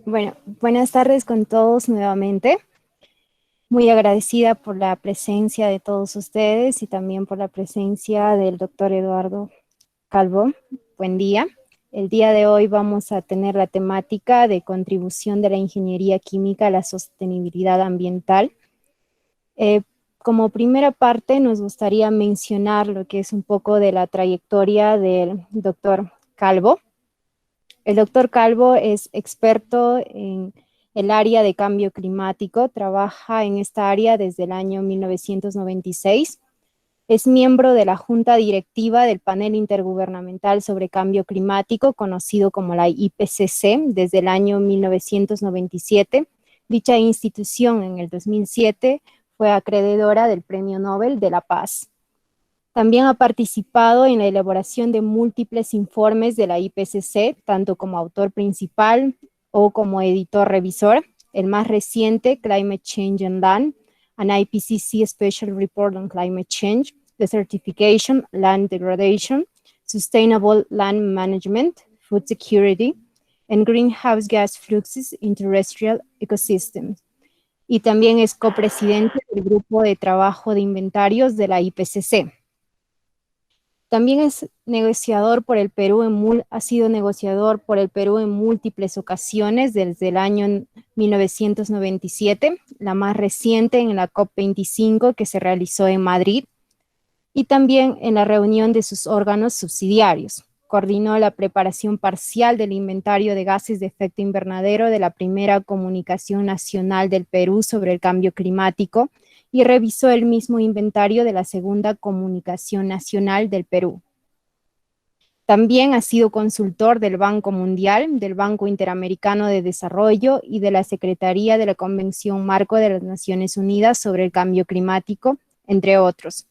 Bueno, buenas tardes con todos nuevamente. Muy agradecida por la presencia de todos ustedes y también por la presencia del doctor Eduardo Calvo. Buen día. El día de hoy vamos a tener la temática de contribución de la ingeniería química a la sostenibilidad ambiental. Eh, Como primera parte, nos gustaría mencionar lo que es un poco de la trayectoria del doctor Calvo. El doctor Calvo es experto en el área de cambio climático, trabaja en esta área desde el año 1996. Es miembro de la Junta Directiva del Panel Intergubernamental sobre Cambio Climático, conocido como la IPCC, desde el año 1997. Dicha institución en el 2007 fue acreedora del Premio Nobel de la Paz. También ha participado en la elaboración de múltiples informes de la IPCC, tanto como autor principal o como editor revisor. El más reciente, Climate Change and Land, an IPCC Special Report on Climate Change, Desertification, Land Degradation, Sustainable Land Management, Food Security, and Greenhouse Gas Fluxes in Terrestrial Ecosystems. Y también es copresidente del Grupo de Trabajo de Inventarios de la IPCC. También es negociador por el Perú, ha sido negociador por el Perú en múltiples ocasiones desde el año 1997, la más reciente en la COP25 que se realizó en Madrid, y también en la reunión de sus órganos subsidiarios. Coordinó la preparación parcial del inventario de gases de efecto invernadero de la primera comunicación nacional del Perú sobre el cambio climático y revisó el mismo inventario de la segunda comunicación nacional del Perú. También ha sido consultor del Banco Mundial, del Banco Interamericano de Desarrollo y de la Secretaría de la Convención Marco de las Naciones Unidas sobre el Cambio Climático, entre otros.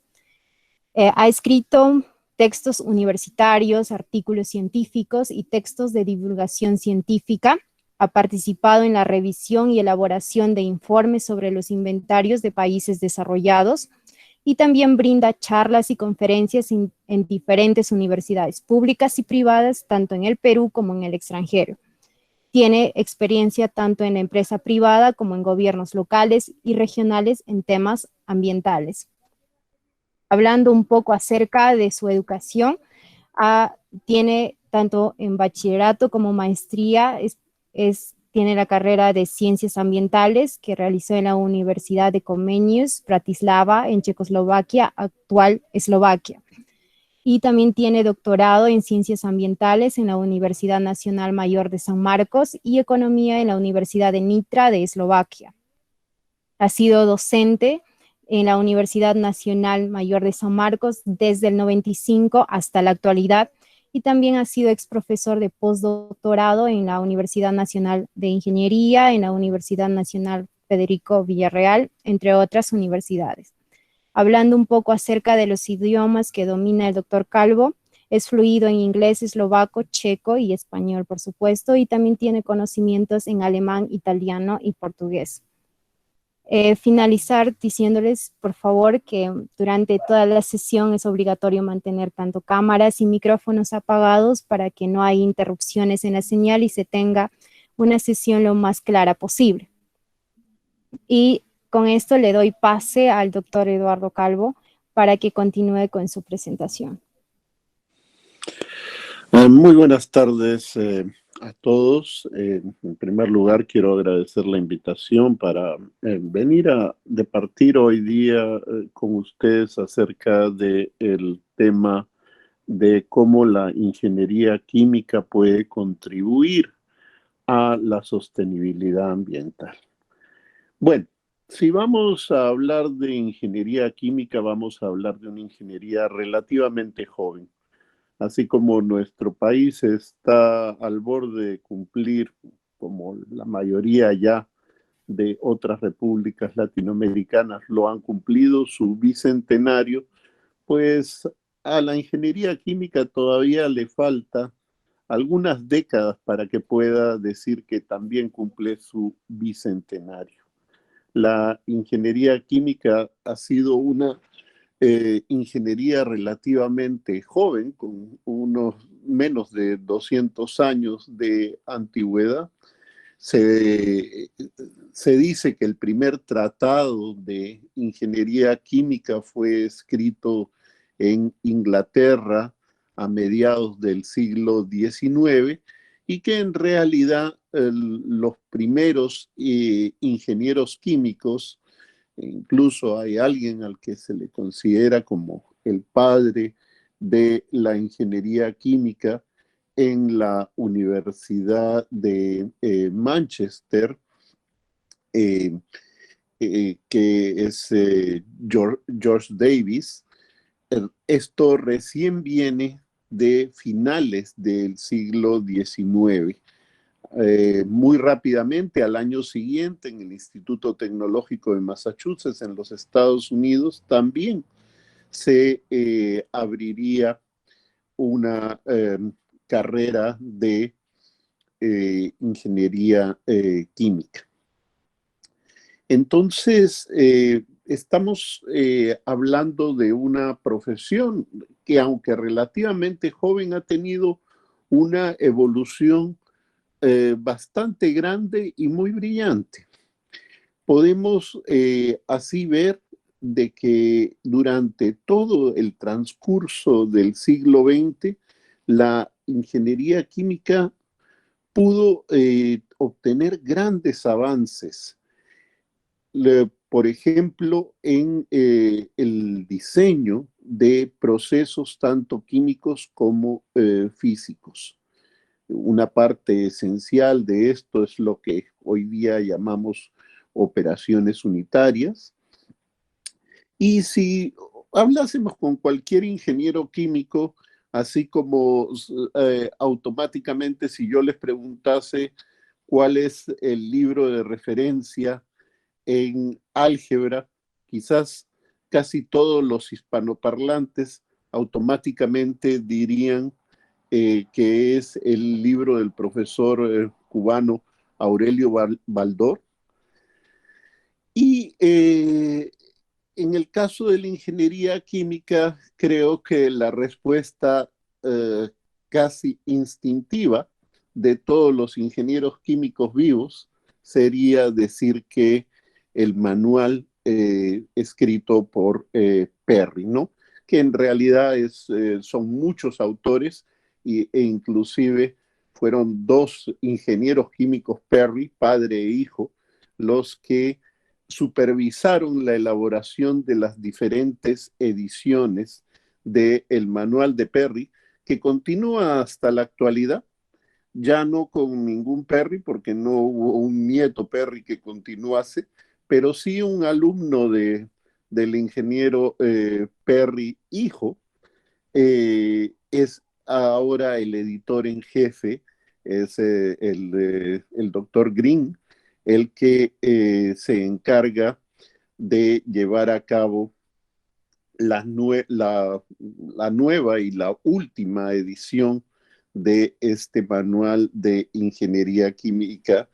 Ha escrito textos universitarios, artículos científicos y textos de divulgación científica. Ha participado en la revisión y elaboración de informes sobre los inventarios de países desarrollados y también brinda charlas y conferencias en diferentes universidades públicas y privadas, tanto en el Perú como en el extranjero. Tiene experiencia tanto en la empresa privada como en gobiernos locales y regionales en temas ambientales. Hablando un poco acerca de su educación, tiene tanto en bachillerato como maestría, tiene la carrera de Ciencias Ambientales que realizó en la Universidad de Comenius, Bratislava, en Checoslovaquia, actual Eslovaquia. Y también tiene doctorado en Ciencias Ambientales en la Universidad Nacional Mayor de San Marcos y Economía en la Universidad de Nitra de Eslovaquia. Ha sido docente en la Universidad Nacional Mayor de San Marcos desde el 95 hasta la actualidad y también ha sido exprofesor de postdoctorado en la Universidad Nacional de Ingeniería, en la Universidad Nacional Federico Villarreal, entre otras universidades. Hablando un poco acerca de los idiomas que domina el doctor Calvo, es fluido en inglés, eslovaco, checo y español, por supuesto, y también tiene conocimientos en alemán, italiano y portugués. Finalizar diciéndoles, por favor, que durante toda la sesión es obligatorio mantener tanto cámaras y micrófonos apagados para que no haya interrupciones en la señal y se tenga una sesión lo más clara posible. Y con esto le doy pase al doctor Eduardo Calvo para que continúe con su presentación. Muy buenas tardes a todos. En primer lugar, quiero agradecer la invitación para venir a departir hoy día con ustedes acerca del tema de cómo la ingeniería química puede contribuir a la sostenibilidad ambiental. Bueno, si vamos a hablar de ingeniería química, vamos a hablar de una ingeniería relativamente joven. Así como nuestro país está al borde de cumplir, como la mayoría ya de otras repúblicas latinoamericanas lo han cumplido, su bicentenario, pues a la ingeniería química todavía le falta algunas décadas para que pueda decir que también cumple su bicentenario. La ingeniería química ha sido una ingeniería relativamente joven, con unos menos de 200 años de antigüedad, Se, se dice que el primer tratado de ingeniería química fue escrito en Inglaterra a mediados del siglo XIX y que en realidad los primeros ingenieros químicos, incluso hay alguien al que se le considera como el padre de la ingeniería química en la Universidad de Manchester, eh, que es George Davis. Esto recién viene de finales del siglo XIX. Muy rápidamente, al año siguiente, en el Instituto Tecnológico de Massachusetts, en los Estados Unidos, también se abriría una carrera de ingeniería química. Entonces, estamos hablando de una profesión que, aunque relativamente joven, ha tenido una evolución bastante grande y muy brillante. Podemos así ver de que durante todo el transcurso del siglo XX, la ingeniería química pudo obtener grandes avances. Por ejemplo, en el diseño de procesos tanto químicos como físicos. Una parte esencial de esto es lo que hoy día llamamos operaciones unitarias. Y si hablásemos con cualquier ingeniero químico, así como automáticamente si yo les preguntase cuál es el libro de referencia en álgebra, quizás casi todos los hispanoparlantes automáticamente dirían que es el libro del profesor cubano Aurelio Baldor. Y en el caso de la ingeniería química, creo que la respuesta eh, casi instintiva de todos los ingenieros químicos vivos sería decir que el manual escrito por Perry, ¿no? Que en realidad son muchos autores e inclusive fueron dos ingenieros químicos Perry, padre e hijo, los que supervisaron la elaboración de las diferentes ediciones del manual de Perry, que continúa hasta la actualidad, ya no con ningún Perry, porque no hubo un nieto Perry que continuase, pero sí un alumno del ingeniero Perry, hijo, es ahora el editor en jefe, es el doctor Green, el que se encarga de llevar a cabo la nueva y la última edición de este manual de ingeniería química,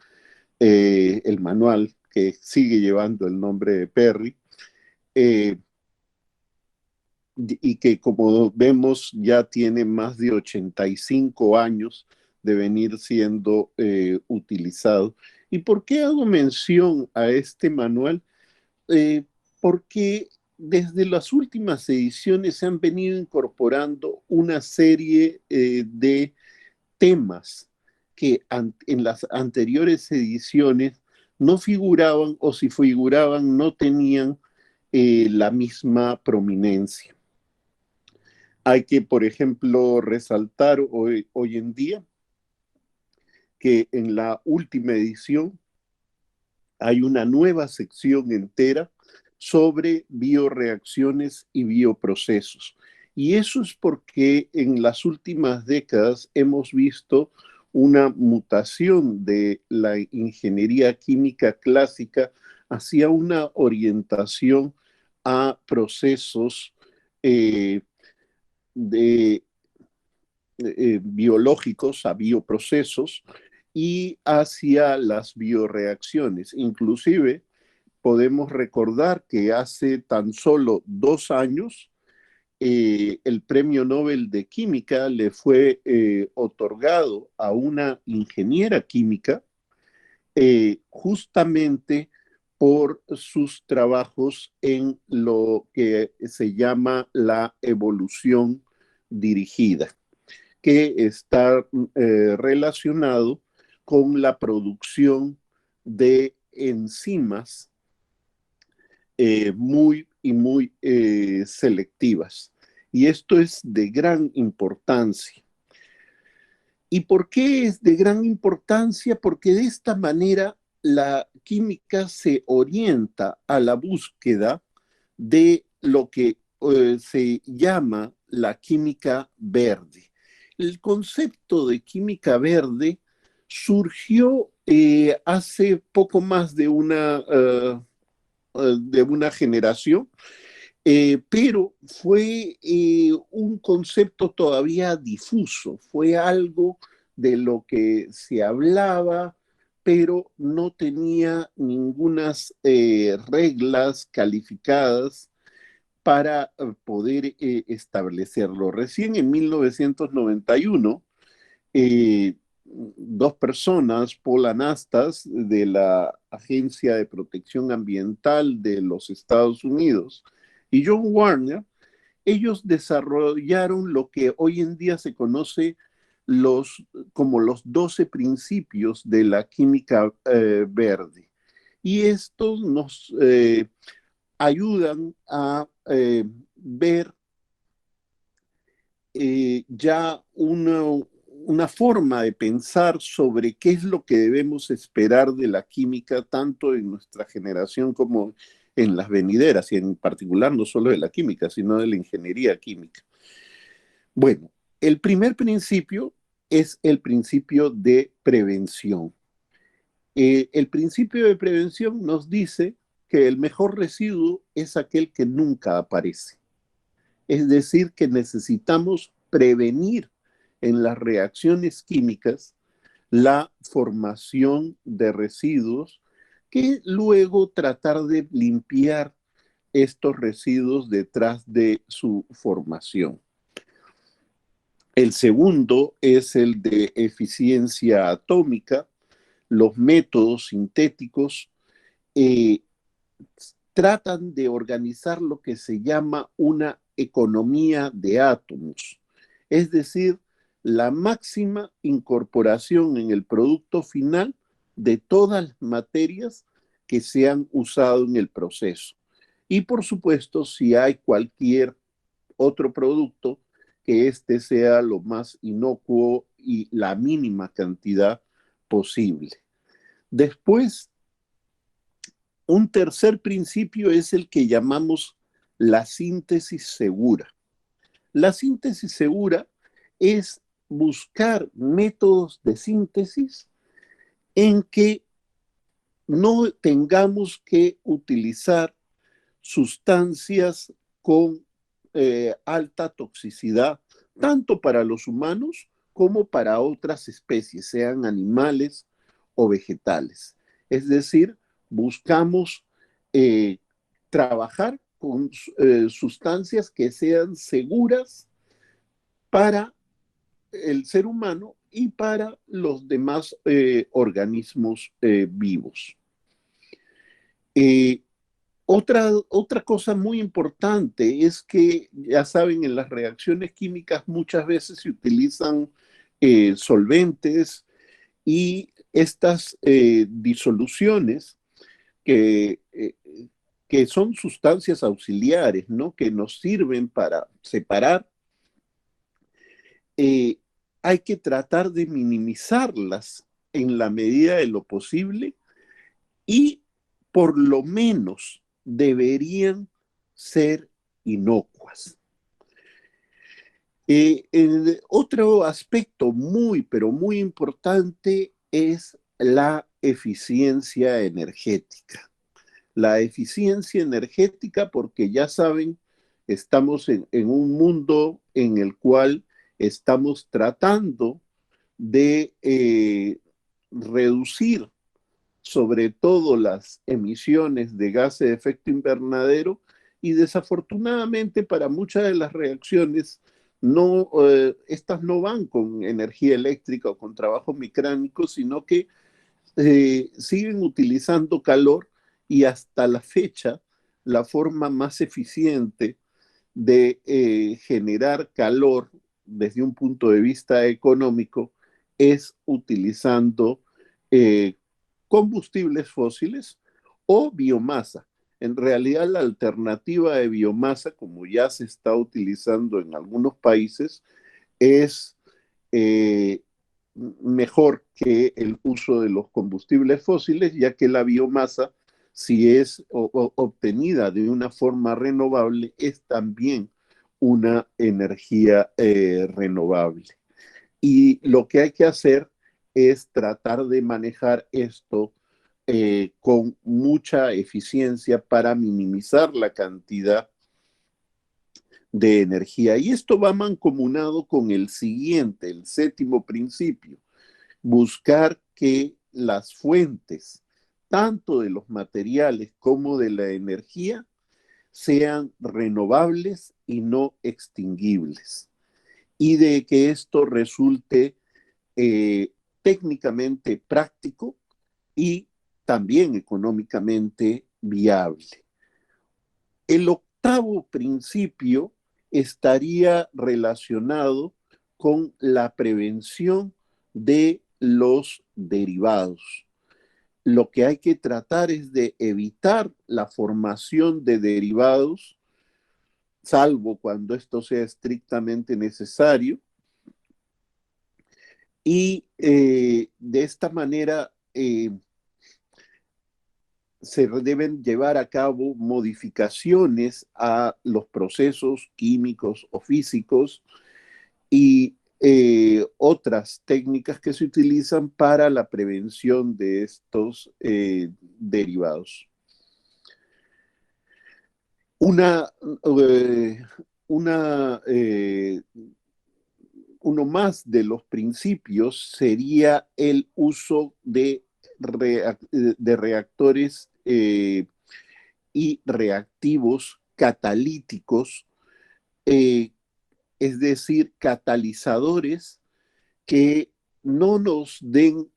el manual que sigue llevando el nombre de Perry, eh, y que como vemos ya tiene más de 85 años de venir siendo utilizado. ¿Y por qué hago mención a este manual? Eh, Porque desde las últimas ediciones se han venido incorporando una serie de temas que en las anteriores ediciones no figuraban, o si figuraban no tenían la misma prominencia. Hay que, por ejemplo, resaltar hoy en día que en la última edición hay una nueva sección entera sobre bioreacciones y bioprocesos. Y eso es porque en las últimas décadas hemos visto una mutación de la ingeniería química clásica hacia una orientación a procesos eh, de biológicos, a bioprocesos y hacia las bioreacciones. Inclusive podemos recordar que hace tan solo 2 años el premio Nobel de Química le fue otorgado a una ingeniera química justamente por sus trabajos en lo que se llama la evolución dirigida, que está relacionado con la producción de enzimas muy selectivas. Y esto es de gran importancia. ¿Y por qué es de gran importancia? Porque de esta manera la química se orienta a la búsqueda de lo que se llama la química verde. El concepto de química verde surgió hace poco más de una generación, pero fue un concepto todavía difuso, fue algo de lo que se hablaba, pero no tenía ninguna reglas calificadas para poder establecerlo. Recién en 1991, dos personas, Paul Anastas, de la Agencia de Protección Ambiental de los Estados Unidos, y John Warner, ellos desarrollaron lo que hoy en día se conoce como los 12 principios de la química verde. Y estos nos ayudan a ver ya una forma de pensar sobre qué es lo que debemos esperar de la química, tanto en nuestra generación como en las venideras, y en particular no solo de la química, sino de la ingeniería química. Bueno, el primer principio es el principio de prevención. El principio de prevención nos dice que el mejor residuo es aquel que nunca aparece. Es decir, que necesitamos prevenir en las reacciones químicas la formación de residuos, que luego tratar de limpiar estos residuos detrás de su formación. El segundo es el de eficiencia atómica. Los métodos sintéticos eh, tratan de organizar lo que se llama una economía de átomos, es decir, la máxima incorporación en el producto final de todas las materias que se han usado en el proceso. Y por supuesto, si hay cualquier otro producto, que éste sea lo más inocuo y la mínima cantidad posible. Después, un tercer principio es el que llamamos la síntesis segura. La síntesis segura es buscar métodos de síntesis en que no tengamos que utilizar sustancias con alta toxicidad, tanto para los humanos como para otras especies, sean animales o vegetales. Es decir, buscamos eh, trabajar con sustancias que sean seguras para el ser humano y para los demás organismos vivos. Eh, otra cosa muy importante es que, ya saben, en las reacciones químicas muchas veces se utilizan solventes, y estas disoluciones que, que son sustancias auxiliares, ¿no? Que nos sirven para separar, eh, hay que tratar de minimizarlas en la medida de lo posible, y por lo menos deberían ser inocuas. Otro aspecto muy, pero muy importante es la eficiencia energética. La eficiencia energética, porque ya saben, estamos en un mundo en el cual estamos tratando de reducir sobre todo las emisiones de gases de efecto invernadero, y desafortunadamente para muchas de las reacciones estas no van con energía eléctrica o con trabajo mecánico, sino que siguen utilizando calor y hasta la fecha la forma más eficiente de generar calor desde un punto de vista económico es utilizando eh, combustibles fósiles o biomasa. En realidad, la alternativa de biomasa, como ya se está utilizando en algunos países, es eh, mejor que el uso de los combustibles fósiles, ya que la biomasa, si es obtenida de una forma renovable, es también una energía renovable. Y lo que hay que hacer es tratar de manejar esto con mucha eficiencia para minimizar la cantidad de energía. Y esto va mancomunado con el siguiente, el séptimo principio: buscar que las fuentes, tanto de los materiales como de la energía, sean renovables y no extinguibles. Y de que esto resulte técnicamente práctico y también económicamente viable. El octavo principio estaría relacionado con la prevención de los derivados. Lo que hay que tratar es de evitar la formación de derivados, salvo cuando esto sea estrictamente necesario, y de esta manera se deben llevar a cabo modificaciones a los procesos químicos o físicos y otras técnicas que se utilizan para la prevención de estos derivados. Una, eh, una, uno más de los principios sería el uso de reactores y reactivos catalíticos, eh, es decir, catalizadores que no nos den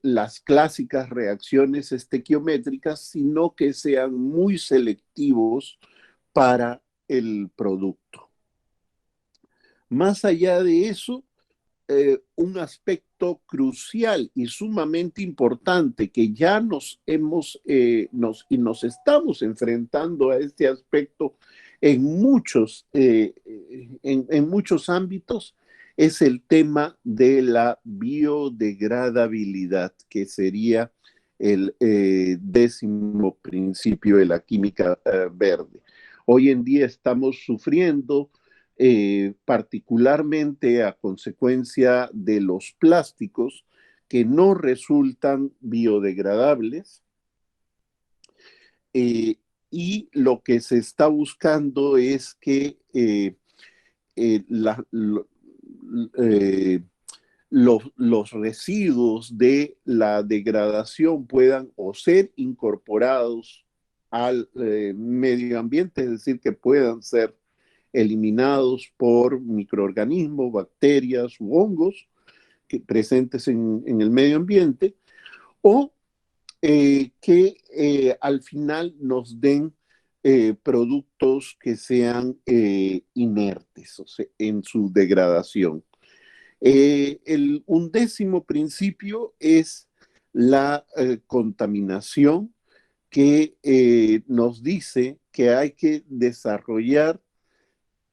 las clásicas reacciones estequiométricas, sino que sean muy selectivos para el producto. Más allá de eso, un aspecto crucial y sumamente importante que ya nos estamos enfrentando a este aspecto en muchos ámbitos, es el tema de la biodegradabilidad, que sería el décimo principio de la química verde. Hoy en día estamos sufriendo particularmente a consecuencia de los plásticos que no resultan biodegradables, eh, y lo que se está buscando es que eh, la, lo, eh, los residuos de la degradación puedan o ser incorporados al medio ambiente, es decir, que puedan ser eliminados por microorganismos, bacterias u hongos presentes en el medio ambiente, o que al final nos den productos que sean inertes, o sea, en su degradación. El undécimo principio es la contaminación, que nos dice que hay que desarrollar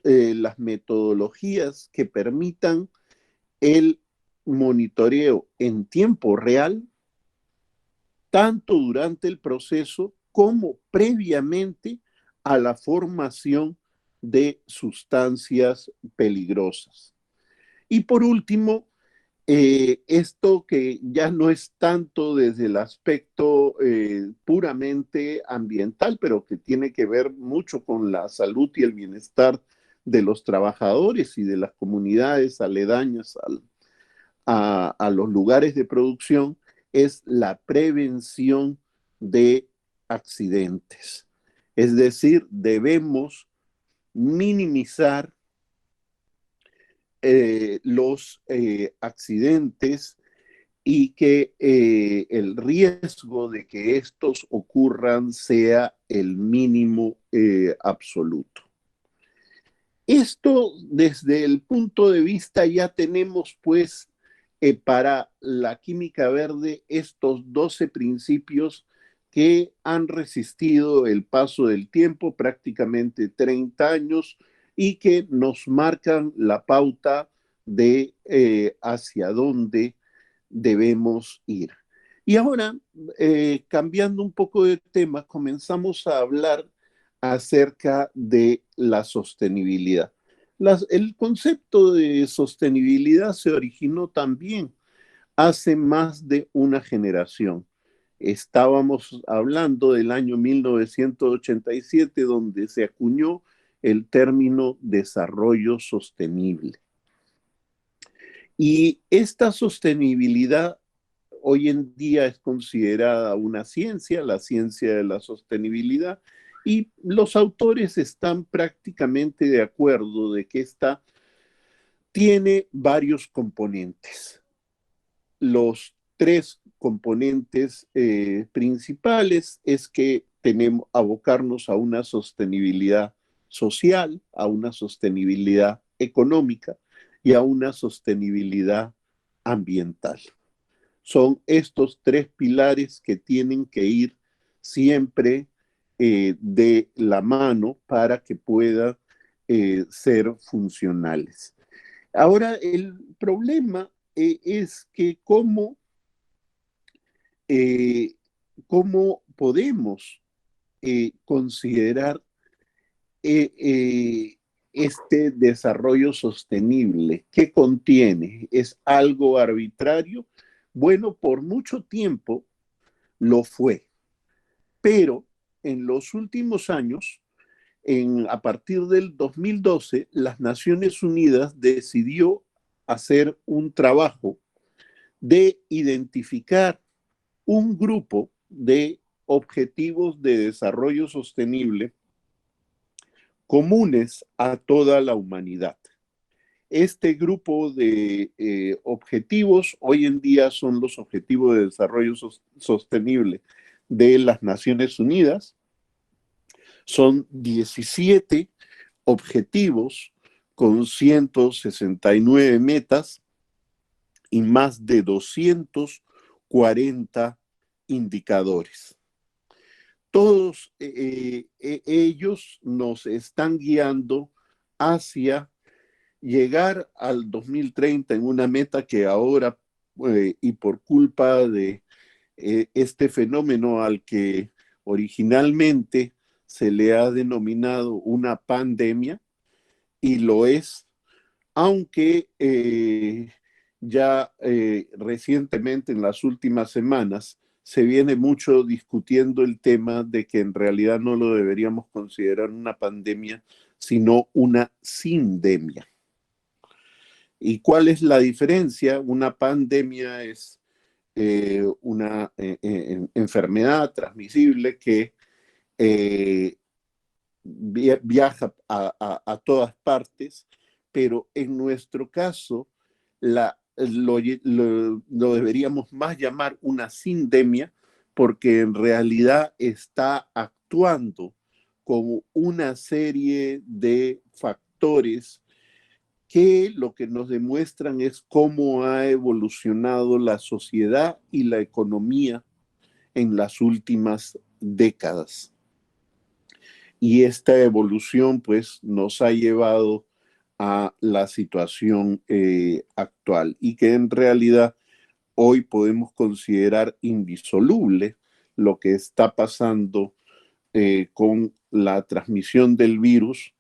las metodologías que permitan el monitoreo en tiempo real, tanto durante el proceso como previamente a la formación de sustancias peligrosas. Y por último, esto que ya no es tanto desde el aspecto puramente ambiental, pero que tiene que ver mucho con la salud y el bienestar de los trabajadores y de las comunidades aledañas a los lugares de producción, es la prevención de accidentes. Es decir, debemos minimizar los accidentes y que el riesgo de que estos ocurran sea el mínimo absoluto. Esto desde el punto de vista ya tenemos pues para la química verde estos 12 principios que han resistido el paso del tiempo, prácticamente 30 años, y que nos marcan la pauta de hacia dónde debemos ir. Y ahora, cambiando un poco de tema, comenzamos a hablar acerca de la sostenibilidad. El concepto de sostenibilidad se originó también hace más de una generación. Estábamos hablando del año 1987, donde se acuñó el término desarrollo sostenible. Y esta sostenibilidad hoy en día es considerada una ciencia, la ciencia de la sostenibilidad, y los autores están prácticamente de acuerdo de que esta tiene varios componentes. Los tres componentes principales es que tenemos que abocarnos a una sostenibilidad social, a una sostenibilidad económica y a una sostenibilidad ambiental. Son estos tres pilares que tienen que ir siempre de la mano para que puedan ser funcionales. Ahora, el problema es que eh, cómo podemos considerar eh, eh, este desarrollo sostenible. ¿Qué contiene? ¿Es algo arbitrario? Bueno, por mucho tiempo lo fue, pero en los últimos años, a partir del 2012, las Naciones Unidas decidió hacer un trabajo de identificar un grupo de objetivos de desarrollo sostenible comunes a toda la humanidad. Este grupo de objetivos hoy en día son los Objetivos de Desarrollo Sostenible de las Naciones Unidas. Son 17 objetivos con 169 metas y más de 240 indicadores. Todos ellos nos están guiando hacia llegar al 2030 en una meta que ahora, y por culpa de este fenómeno al que originalmente se le ha denominado una pandemia, y lo es, aunque ya recientemente, en las últimas semanas, se viene mucho discutiendo el tema de que en realidad no lo deberíamos considerar una pandemia, sino una sindemia. ¿Y cuál es la diferencia? Una pandemia es una enfermedad transmisible que eh, viaja a todas partes, pero en nuestro caso lo deberíamos más llamar una sindemia, porque en realidad está actuando como una serie de factores que lo que nos demuestran es cómo ha evolucionado la sociedad y la economía en las últimas décadas. Y esta evolución pues nos ha llevado a la situación actual, y que en realidad hoy podemos considerar indisoluble lo que está pasando con la transmisión del virus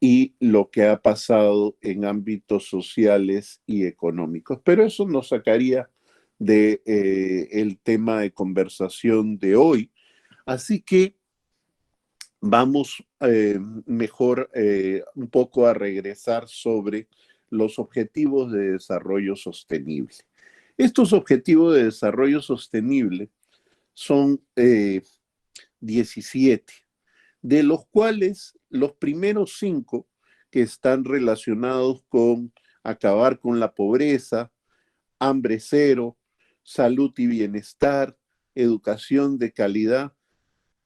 y lo que ha pasado en ámbitos sociales y económicos. Pero eso nos sacaría de el tema de conversación de hoy. Así que vamos mejor un poco a regresar sobre los objetivos de desarrollo sostenible. Estos objetivos de desarrollo sostenible son 17, de los cuales los primeros 5, que están relacionados con acabar con la pobreza, hambre cero, salud y bienestar, educación de calidad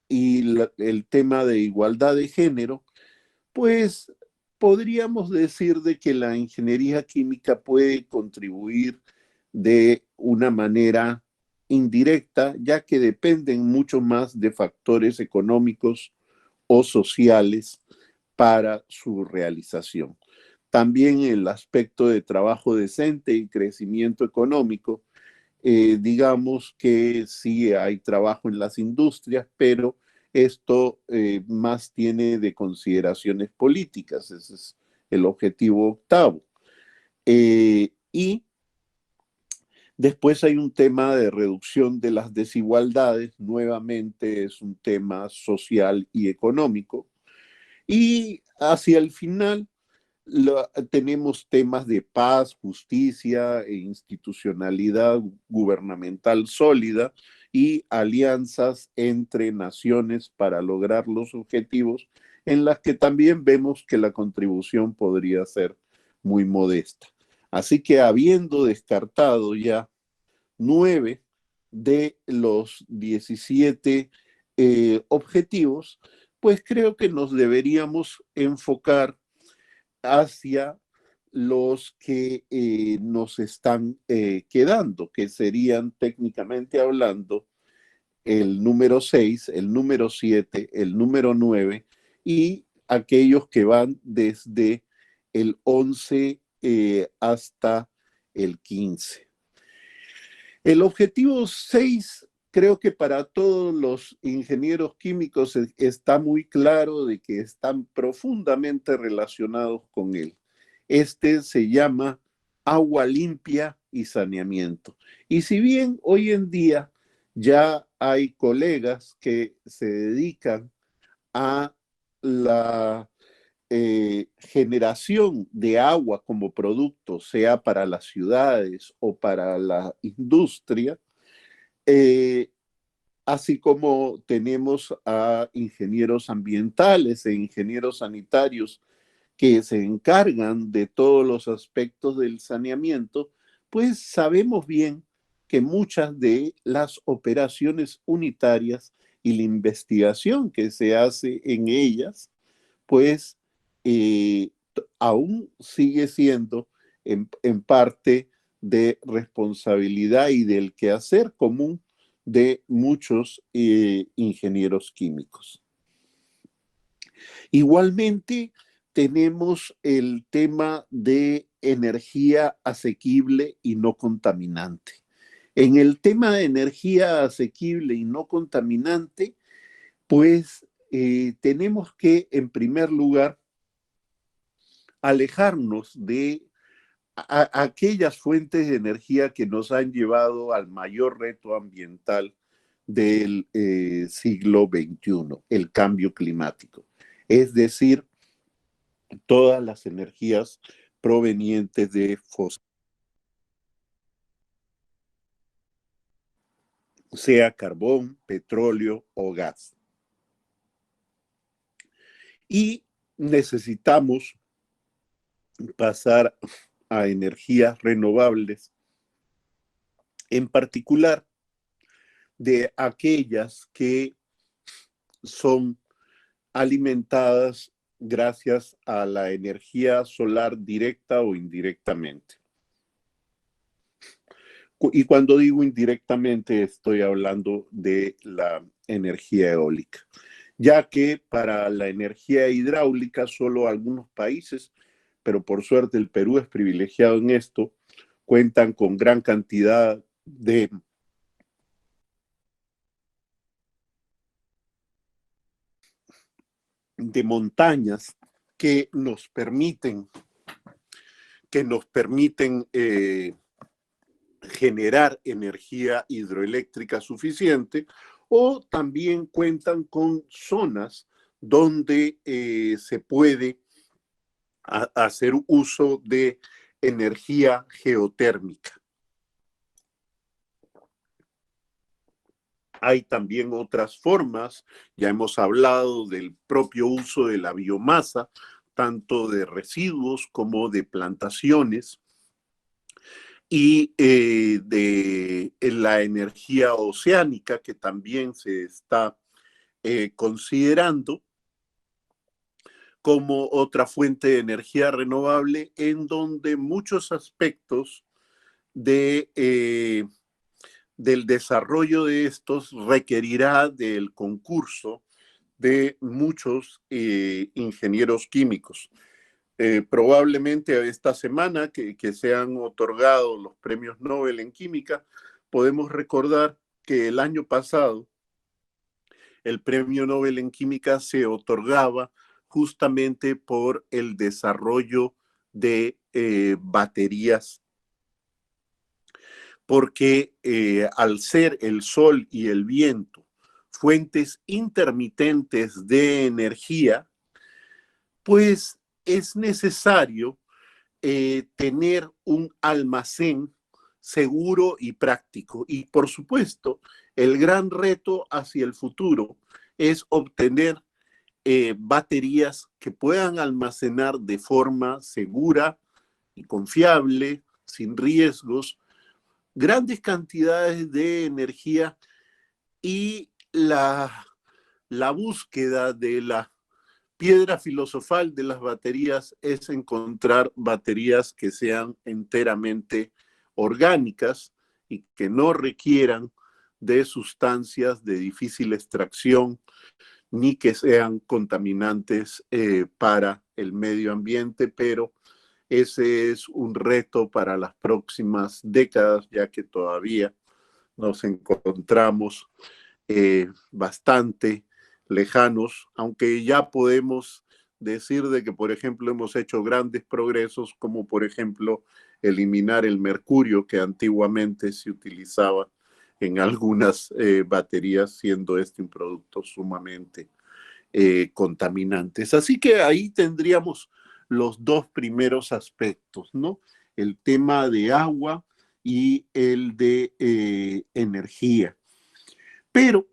y el tema de igualdad de género, pues podríamos decir de que la ingeniería química puede contribuir de una manera indirecta, ya que dependen mucho más de factores económicos o sociales para su realización. También el aspecto de trabajo decente y crecimiento económico, digamos que sí hay trabajo en las industrias, pero esto más tiene de consideraciones políticas, ese es el objetivo octavo. Y después hay un tema de reducción de las desigualdades, nuevamente es un tema social y económico. Y hacia el final tenemos temas de paz, justicia e institucionalidad gubernamental sólida y alianzas entre naciones para lograr los objetivos, en las que también vemos que la contribución podría ser muy modesta. Así que habiendo descartado ya 9 de los 17 objetivos, pues creo que nos deberíamos enfocar hacia los que nos están quedando, que serían técnicamente hablando el número 6, el número 7, el número 9 y aquellos que van desde el 11 hasta el 15. El objetivo 6 creo que para todos los ingenieros químicos está muy claro de que están profundamente relacionados con él. Este se llama agua limpia y saneamiento. Y si bien hoy en día ya hay colegas que se dedican a la generación de agua como producto, sea para las ciudades o para la industria, eh, así como tenemos a ingenieros ambientales e ingenieros sanitarios que se encargan de todos los aspectos del saneamiento, pues sabemos bien que muchas de las operaciones unitarias y la investigación que se hace en ellas, pues eh, aún sigue siendo en parte de responsabilidad y del quehacer común de muchos ingenieros químicos. Igualmente, tenemos el tema de energía asequible y no contaminante. En el tema de energía asequible y no contaminante, pues tenemos que, en primer lugar, alejarnos de aquellas fuentes de energía que nos han llevado al mayor reto ambiental del siglo XXI, el cambio climático. Es decir, todas las energías provenientes de fósiles, sea carbón, petróleo o gas. Y necesitamos pasar a energías renovables, en particular de aquellas que son alimentadas gracias a la energía solar directa o indirectamente. Y cuando digo indirectamente estoy hablando de la energía eólica, ya que para la energía hidráulica solo algunos países, pero por suerte el Perú es privilegiado en esto, cuentan con gran cantidad de montañas que nos permiten generar energía hidroeléctrica suficiente, o también cuentan con zonas donde se puede hacer uso de energía geotérmica. Hay también otras formas, ya hemos hablado del propio uso de la biomasa, tanto de residuos como de plantaciones. y de la energía oceánica, que también se está considerando como otra fuente de energía renovable, en donde muchos aspectos del desarrollo de estos requerirá del concurso de muchos ingenieros químicos. Probablemente esta semana que se han otorgado los premios Nobel en química, podemos recordar que el año pasado el premio Nobel en química se otorgaba justamente por el desarrollo de baterías, porque al ser el sol y el viento fuentes intermitentes de energía, pues es necesario tener un almacén seguro y práctico. Y por supuesto, el gran reto hacia el futuro es obtener baterías que puedan almacenar de forma segura y confiable, sin riesgos, grandes cantidades de energía, y la búsqueda de la piedra filosofal de las baterías es encontrar baterías que sean enteramente orgánicas y que no requieran de sustancias de difícil extracción ni que sean contaminantes para el medio ambiente, pero ese es un reto para las próximas décadas, ya que todavía nos encontramos bastante lejanos, aunque ya podemos decir de que, por ejemplo, hemos hecho grandes progresos, como por ejemplo eliminar el mercurio que antiguamente se utilizaba en algunas baterías, siendo este un producto sumamente contaminantes. Así que ahí tendríamos los dos primeros aspectos, ¿no? El tema de agua y el de energía. Pero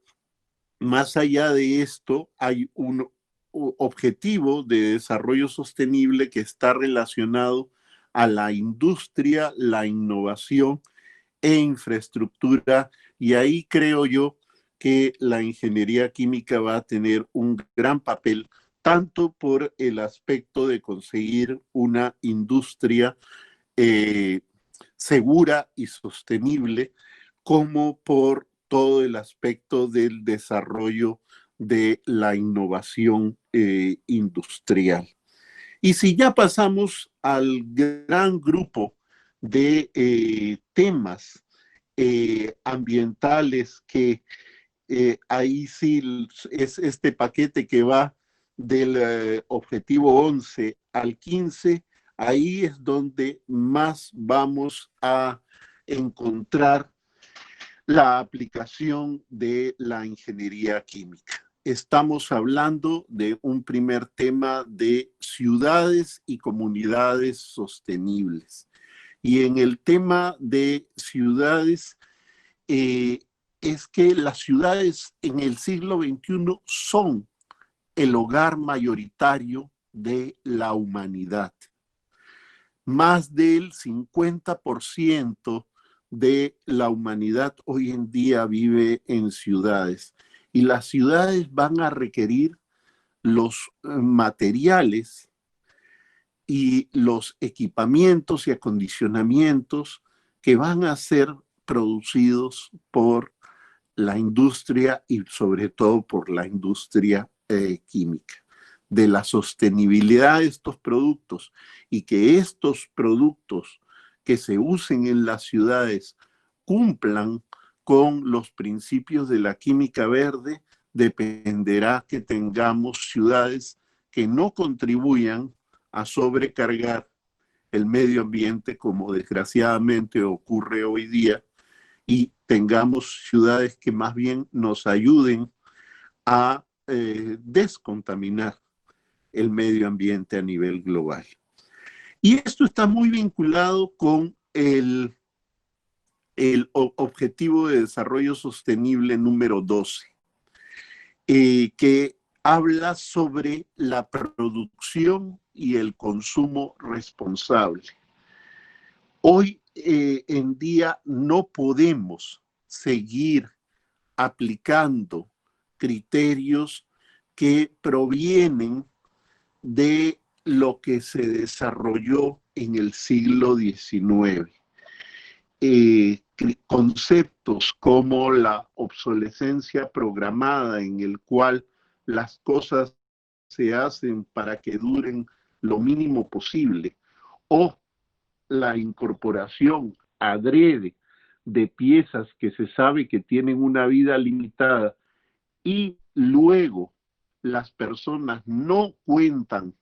más allá de esto, hay un objetivo de desarrollo sostenible que está relacionado a la industria, la innovación e infraestructura, y ahí creo yo que la ingeniería química va a tener un gran papel, tanto por el aspecto de conseguir una industria eh, segura y sostenible, como por todo el aspecto del desarrollo de la innovación industrial. Y si ya pasamos al gran grupo de temas ambientales, que ahí sí es este paquete que va del objetivo 11 al 15, ahí es donde más vamos a encontrar la aplicación de la ingeniería química. Estamos hablando de un primer tema de ciudades y comunidades sostenibles. Y en el tema de ciudades, eh, es que las ciudades en el siglo XXI son el hogar mayoritario de la humanidad. Más del 50% de la humanidad hoy en día vive en ciudades, y las ciudades van a requerir los materiales y los equipamientos y acondicionamientos que van a ser producidos por la industria y sobre todo por la industria química. De la sostenibilidad de estos productos, y que estos productos que se usen en las ciudades cumplan con los principios de la química verde, dependerá que tengamos ciudades que no contribuyan a sobrecargar el medio ambiente, como desgraciadamente ocurre hoy día, y tengamos ciudades que más bien nos ayuden a descontaminar el medio ambiente a nivel global. Y esto está muy vinculado con el Objetivo de Desarrollo Sostenible número 12, que habla sobre la producción y el consumo responsable. Hoy en día no podemos seguir aplicando criterios que provienen de lo que se desarrolló en el siglo XIX. Conceptos como la obsolescencia programada, en el cual las cosas se hacen para que duren lo mínimo posible, o la incorporación adrede de piezas que se sabe que tienen una vida limitada y luego las personas no cuentan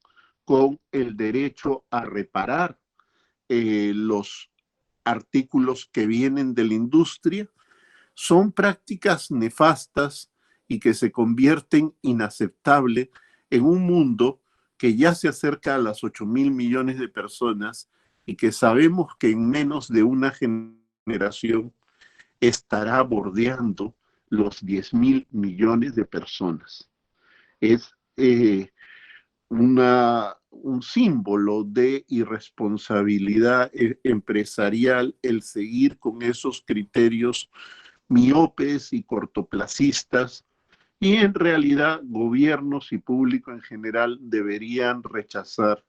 con el derecho a reparar los artículos que vienen de la industria, son prácticas nefastas y que se convierten inaceptables en un mundo que ya se acerca a las 8.000 millones de personas y que sabemos que en menos de una generación estará bordeando los 10.000 millones de personas. Es un símbolo de irresponsabilidad empresarial el seguir con esos criterios miopes y cortoplacistas, y en realidad gobiernos y público en general deberían rechazar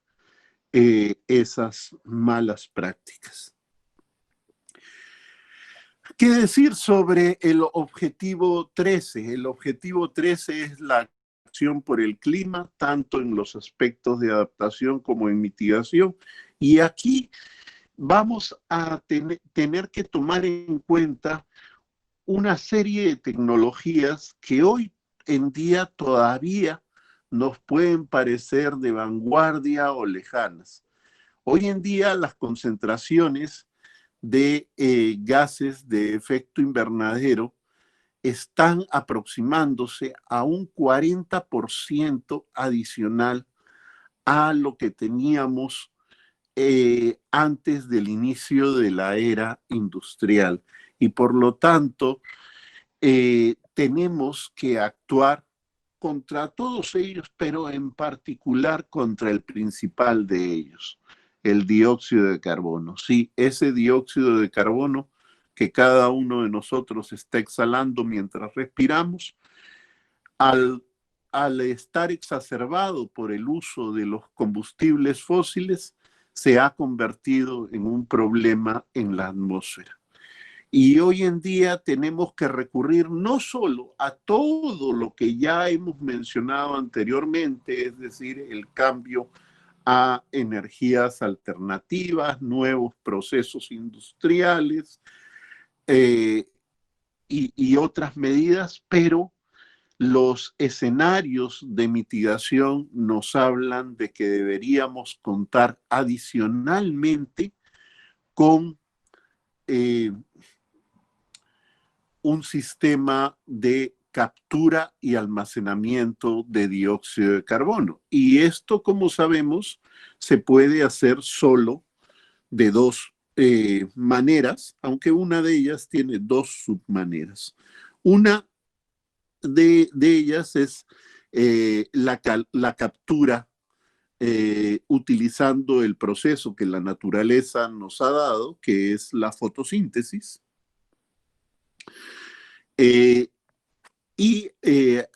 esas malas prácticas. ¿Qué decir sobre el objetivo 13? El objetivo 13 es la acción por el clima, tanto en los aspectos de adaptación como en mitigación. Y aquí vamos a tener que tomar en cuenta una serie de tecnologías que hoy en día todavía nos pueden parecer de vanguardia o lejanas. Hoy en día las concentraciones de gases de efecto invernadero están aproximándose a un 40% adicional a lo que teníamos antes del inicio de la era industrial. Y por lo tanto, tenemos que actuar contra todos ellos, pero en particular contra el principal de ellos, el dióxido de carbono. Sí, ese dióxido de carbono que cada uno de nosotros está exhalando mientras respiramos, al estar exacerbado por el uso de los combustibles fósiles, se ha convertido en un problema en la atmósfera. Y hoy en día tenemos que recurrir no solo a todo lo que ya hemos mencionado anteriormente, es decir, el cambio a energías alternativas, nuevos procesos industriales y otras medidas, pero los escenarios de mitigación nos hablan de que deberíamos contar adicionalmente con un sistema de captura y almacenamiento de dióxido de carbono. Y esto, como sabemos, se puede hacer solo de dos maneras, aunque una de ellas tiene dos submaneras. Una de ellas es la captura utilizando el proceso que la naturaleza nos ha dado, que es la fotosíntesis. Y de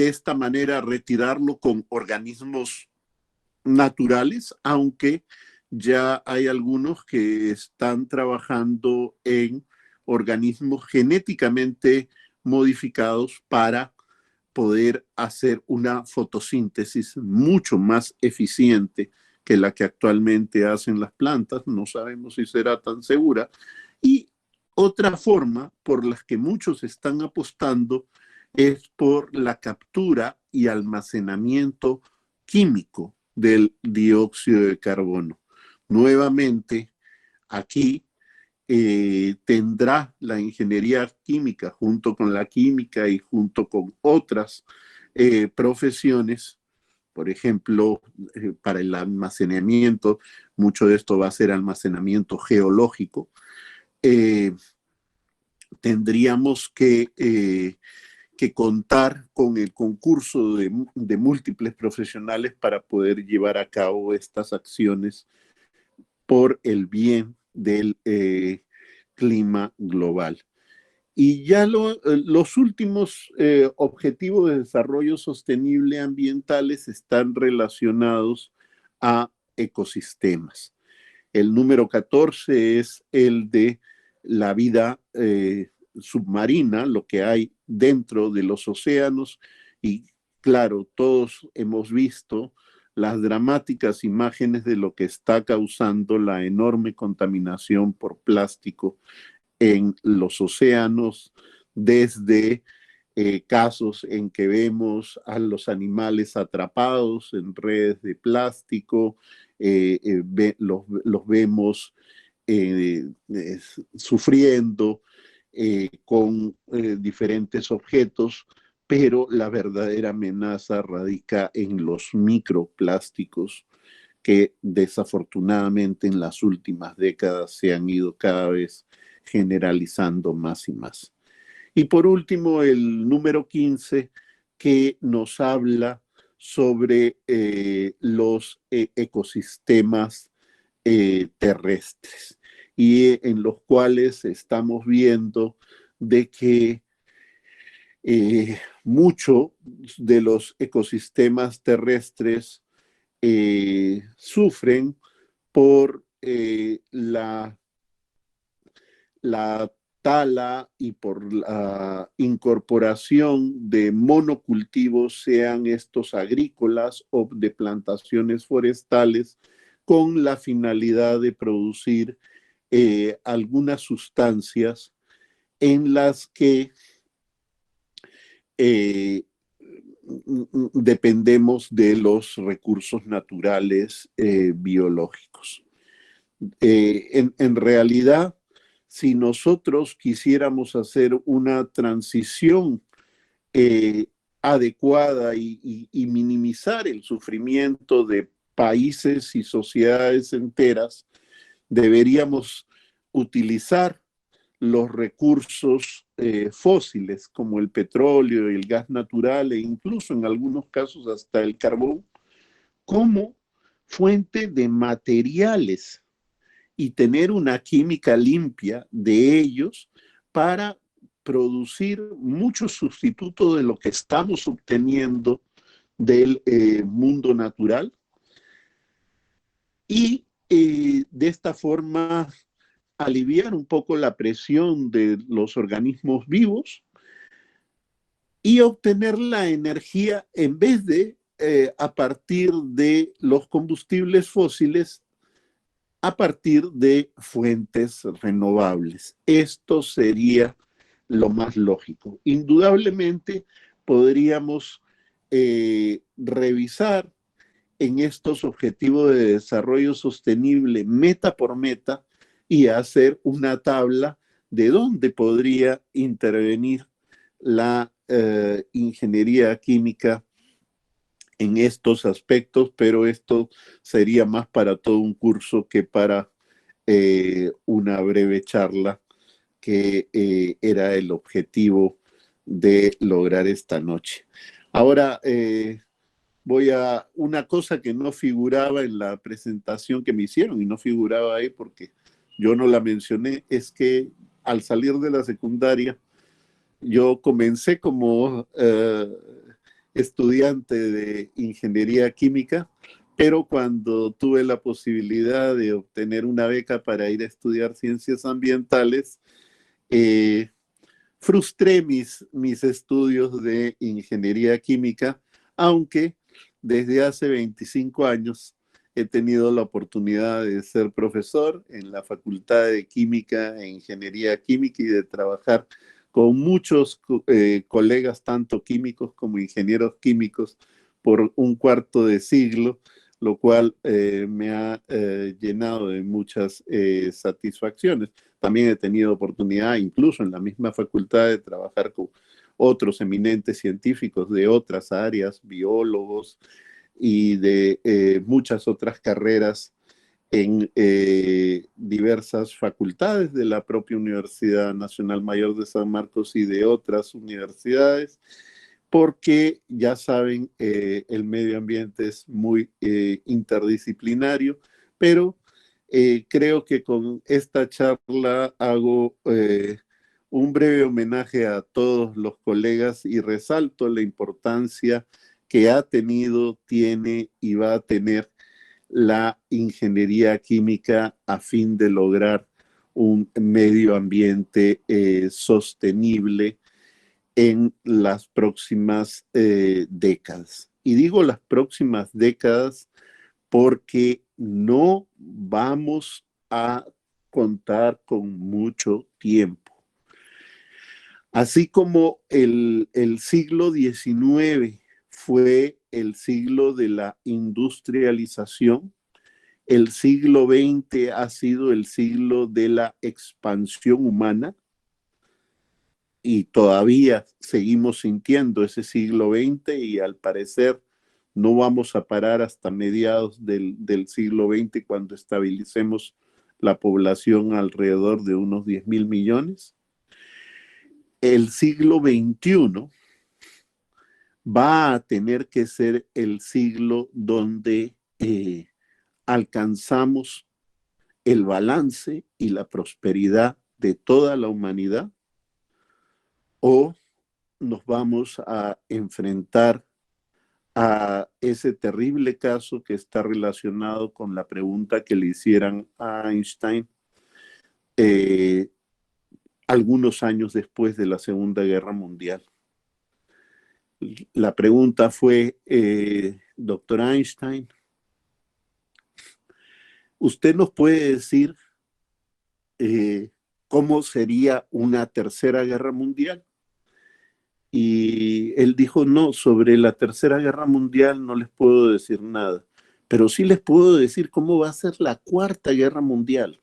esta manera retirarlo con organismos naturales, aunque ya hay algunos que están trabajando en organismos genéticamente modificados para poder hacer una fotosíntesis mucho más eficiente que la que actualmente hacen las plantas. No sabemos si será tan segura. Y otra forma por la que muchos están apostando es por la captura y almacenamiento químico del dióxido de carbono. Nuevamente, aquí tendrá la ingeniería química junto con la química y junto con otras profesiones, por ejemplo, para el almacenamiento, mucho de esto va a ser almacenamiento geológico. Tendríamos que contar con el concurso de múltiples profesionales para poder llevar a cabo estas acciones por el bien del clima global. Y ya los últimos objetivos de desarrollo sostenible ambientales están relacionados a ecosistemas. El número 14 es el de la vida submarina, lo que hay dentro de los océanos. Y claro, todos hemos visto las dramáticas imágenes de lo que está causando la enorme contaminación por plástico en los océanos, desde casos en que vemos a los animales atrapados en redes de plástico, los vemos sufriendo con diferentes objetos, pero la verdadera amenaza radica en los microplásticos que desafortunadamente en las últimas décadas se han ido cada vez generalizando más y más. Y por último, el número 15, que nos habla sobre los ecosistemas terrestres, y en los cuales estamos viendo de que muchos de los ecosistemas terrestres sufren por la tala y por la incorporación de monocultivos, sean estos agrícolas o de plantaciones forestales, con la finalidad de producir algunas sustancias en las que dependemos de los recursos naturales biológicos. En realidad, si nosotros quisiéramos hacer una transición adecuada y minimizar el sufrimiento de países y sociedades enteras, deberíamos utilizar los recursos fósiles como el petróleo y el gas natural, e incluso en algunos casos hasta el carbón, como fuente de materiales, y tener una química limpia de ellos para producir muchos sustitutos de lo que estamos obteniendo del mundo natural, y de esta forma aliviar un poco la presión de los organismos vivos y obtener la energía, en vez de a partir de los combustibles fósiles, a partir de fuentes renovables. Esto sería lo más lógico. Indudablemente podríamos revisar en estos objetivos de desarrollo sostenible meta por meta y hacer una tabla de dónde podría intervenir la ingeniería química en estos aspectos, pero esto sería más para todo un curso que para una breve charla que era el objetivo de lograr esta noche. Ahora voy a una cosa que no figuraba en la presentación que me hicieron, y no figuraba ahí porque yo no la mencioné, es que al salir de la secundaria yo comencé como estudiante de ingeniería química, pero cuando tuve la posibilidad de obtener una beca para ir a estudiar ciencias ambientales, eh, frustré mis estudios de ingeniería química, aunque desde hace 25 años he tenido la oportunidad de ser profesor en la Facultad de Química e Ingeniería Química y de trabajar con muchos colegas, tanto químicos como ingenieros químicos, por un cuarto de siglo, lo cual me ha llenado de muchas satisfacciones. También he tenido oportunidad, incluso en la misma facultad, de trabajar con otros eminentes científicos de otras áreas, biólogos y de muchas otras carreras en diversas facultades de la propia Universidad Nacional Mayor de San Marcos y de otras universidades, porque ya saben, el medio ambiente es muy interdisciplinario, pero Creo que con esta charla hago un breve homenaje a todos los colegas y resalto la importancia que ha tenido, tiene y va a tener la ingeniería química a fin de lograr un medio ambiente sostenible en las próximas décadas. Y digo las próximas décadas porque no vamos a contar con mucho tiempo. Así como el siglo XIX fue el siglo de la industrialización, el siglo XX ha sido el siglo de la expansión humana y todavía seguimos sintiendo ese siglo XX y al parecer no vamos a parar hasta mediados del siglo XX cuando estabilicemos la población alrededor de unos 10.000 millones. El siglo XXI va a tener que ser el siglo donde alcanzamos el balance y la prosperidad de toda la humanidad, o nos vamos a enfrentar a ese terrible caso que está relacionado con la pregunta que le hicieran a Einstein algunos años después de la Segunda Guerra Mundial. La pregunta fue, doctor Einstein, ¿usted nos puede decir cómo sería una tercera guerra mundial? Y él dijo, no, sobre la tercera guerra mundial no les puedo decir nada, pero sí les puedo decir cómo va a ser la cuarta guerra mundial,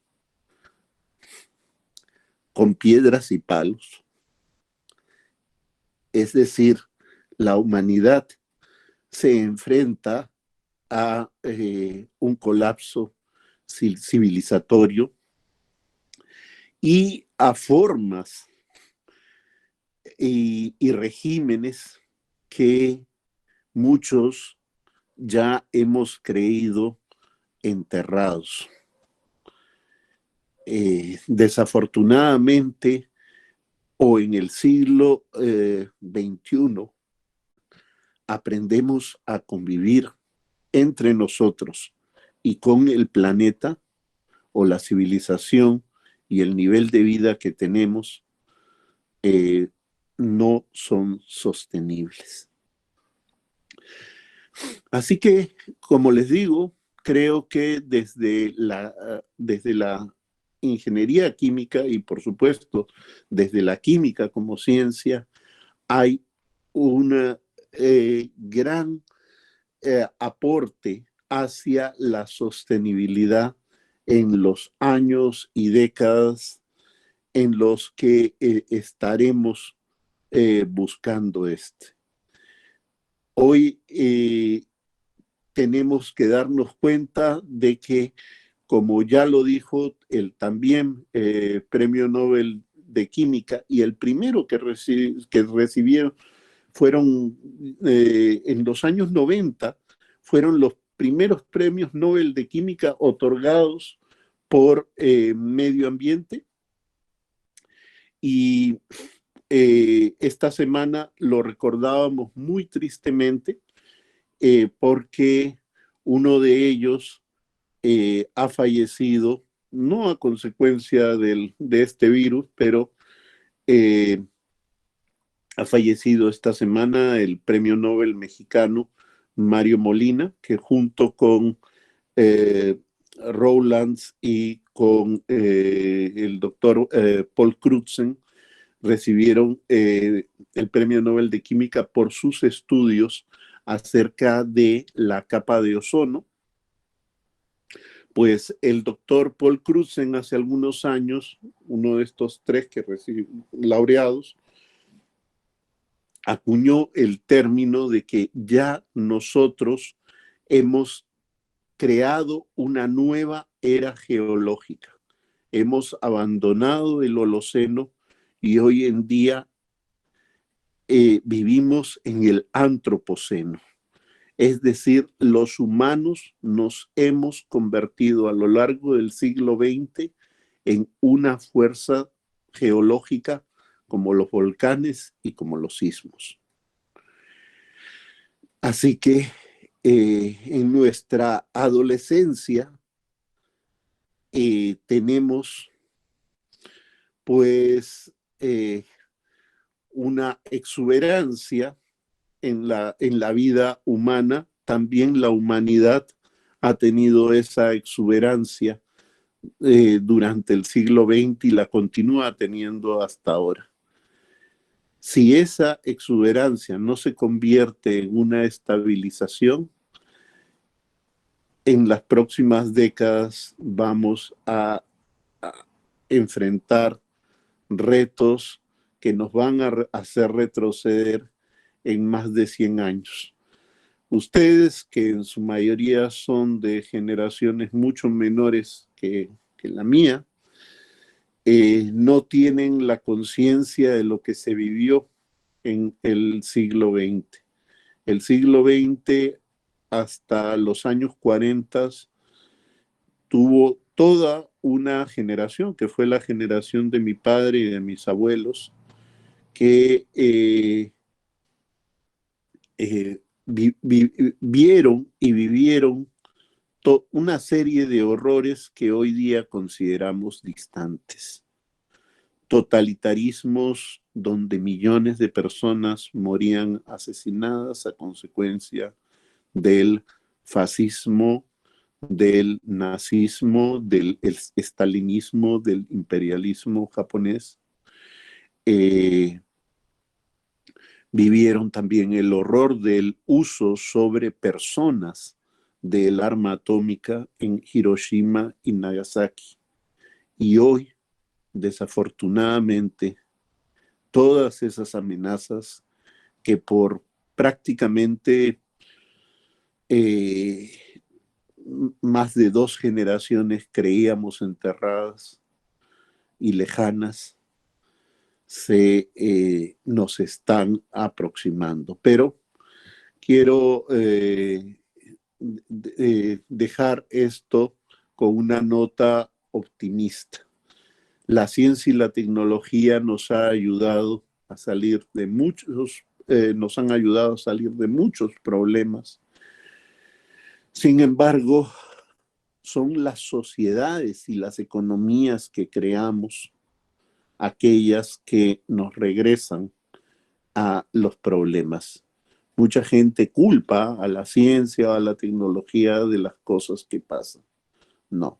con piedras y palos. Es decir, la humanidad se enfrenta a un colapso civilizatorio y a formas y regímenes que muchos ya hemos creído enterrados. Desafortunadamente, o en el siglo XXI, aprendemos a convivir entre nosotros y con el planeta o la civilización y el nivel de vida que tenemos no son sostenibles. Así que, como les digo, creo que desde la ingeniería química y, por supuesto, desde la química como ciencia, hay un gran aporte hacia la sostenibilidad en los años y décadas en los que estaremos buscando este. Hoy tenemos que darnos cuenta de que, como ya lo dijo el también Premio Nobel de Química, y el primero que recibieron fueron en los años 90, fueron los primeros premios Nobel de Química otorgados por medio ambiente. Y esta semana lo recordábamos muy tristemente porque uno de ellos ha fallecido, no a consecuencia de este virus, pero ha fallecido esta semana el premio Nobel mexicano Mario Molina, que junto con Rowlands y con el doctor Paul Crutzen recibieron el premio Nobel de Química por sus estudios acerca de la capa de ozono. Pues el doctor Paul Crutzen hace algunos años, uno de estos tres que reciben laureados, acuñó el término de que ya nosotros hemos creado una nueva era geológica. Hemos abandonado el Holoceno y hoy en día vivimos en el Antropoceno. Es decir, los humanos nos hemos convertido a lo largo del siglo XX en una fuerza geológica como los volcanes y como los sismos. Así que en nuestra adolescencia tenemos pues una exuberancia en la vida humana. También la humanidad ha tenido esa exuberancia durante el siglo XX y la continúa teniendo hasta ahora. Si esa exuberancia no se convierte en una estabilización, en las próximas décadas vamos a enfrentar retos que nos van a hacer retroceder en más de 100 años. Ustedes, que en su mayoría son de generaciones mucho menores que la mía, no tienen la conciencia de lo que se vivió en el siglo XX. El siglo XX hasta los años 40 tuvo toda una generación, que fue la generación de mi padre y de mis abuelos, que vieron y vivieron una serie de horrores que hoy día consideramos distantes. Totalitarismos donde millones de personas morían asesinadas a consecuencia del fascismo, del nazismo, del estalinismo, del imperialismo japonés. Vivieron también el horror del uso sobre personas del arma atómica en Hiroshima y Nagasaki. Y hoy, desafortunadamente, todas esas amenazas que por prácticamente más de 2 generaciones creíamos enterradas y lejanas, nos están aproximando. Pero quiero dejar esto con una nota optimista. La ciencia y la tecnología nos ha ayudado a salir de nos han ayudado a salir de muchos problemas. Sin embargo, son las sociedades y las economías que creamos aquellas que nos regresan a los problemas. Mucha gente culpa a la ciencia o a la tecnología de las cosas que pasan. No,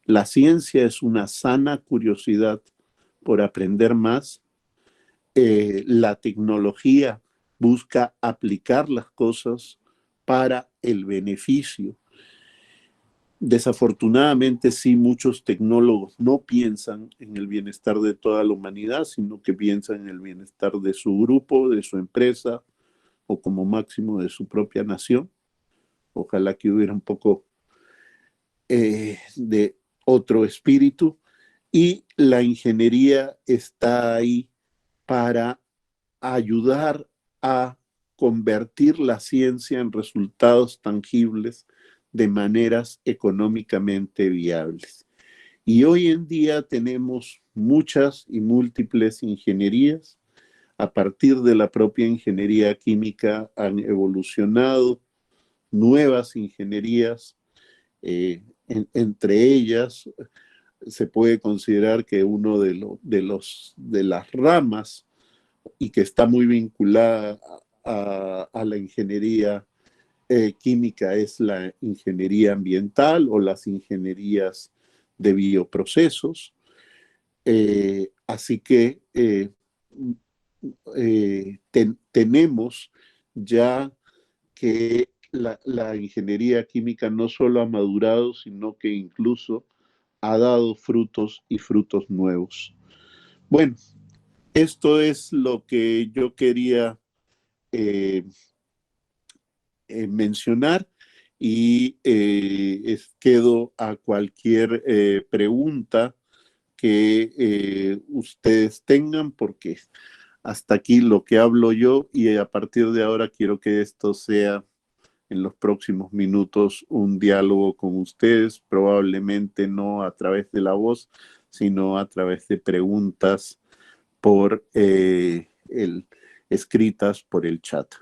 la ciencia es una sana curiosidad por aprender más. La tecnología busca aplicar las cosas para el beneficio. Desafortunadamente, sí, muchos tecnólogos no piensan en el bienestar de toda la humanidad, sino que piensan en el bienestar de su grupo, de su empresa o como máximo de su propia nación. Ojalá que hubiera un poco de otro espíritu. Y la ingeniería está ahí para ayudar a convertir la ciencia en resultados tangibles de maneras económicamente viables. Y hoy en día tenemos muchas y múltiples ingenierías. A partir de la propia ingeniería química han evolucionado nuevas ingenierías. Entre ellas se puede considerar que uno de las ramas y que está muy vinculada a la ingeniería química es la ingeniería ambiental o las ingenierías de bioprocesos. Así que tenemos ya que la ingeniería química no solo ha madurado, sino que incluso ha dado frutos y frutos nuevos. Bueno, esto es lo que yo quería mencionar y quedo a cualquier pregunta que ustedes tengan, porque hasta aquí lo que hablo yo y a partir de ahora quiero que esto sea en los próximos minutos un diálogo con ustedes, probablemente no a través de la voz, sino a través de preguntas escritas por el chat.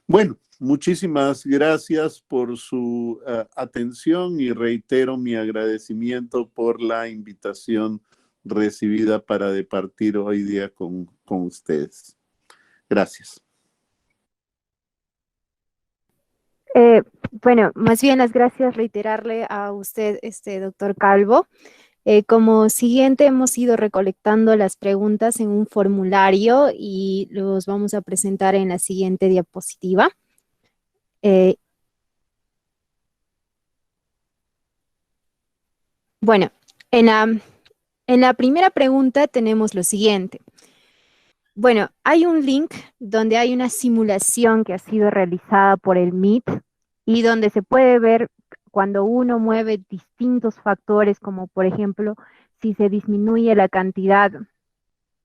Bueno, muchísimas gracias por su atención y reitero mi agradecimiento por la invitación recibida para departir hoy día con ustedes. Gracias. Bueno, más bien las gracias reiterarle a usted, doctor Calvo. Como siguiente, hemos ido recolectando las preguntas en un formulario y los vamos a presentar en la siguiente diapositiva. Bueno, en la primera pregunta tenemos lo siguiente. Bueno, hay un link donde hay una simulación que ha sido realizada por el MIT y donde se puede ver cuando uno mueve distintos factores, como por ejemplo, si se disminuye la cantidad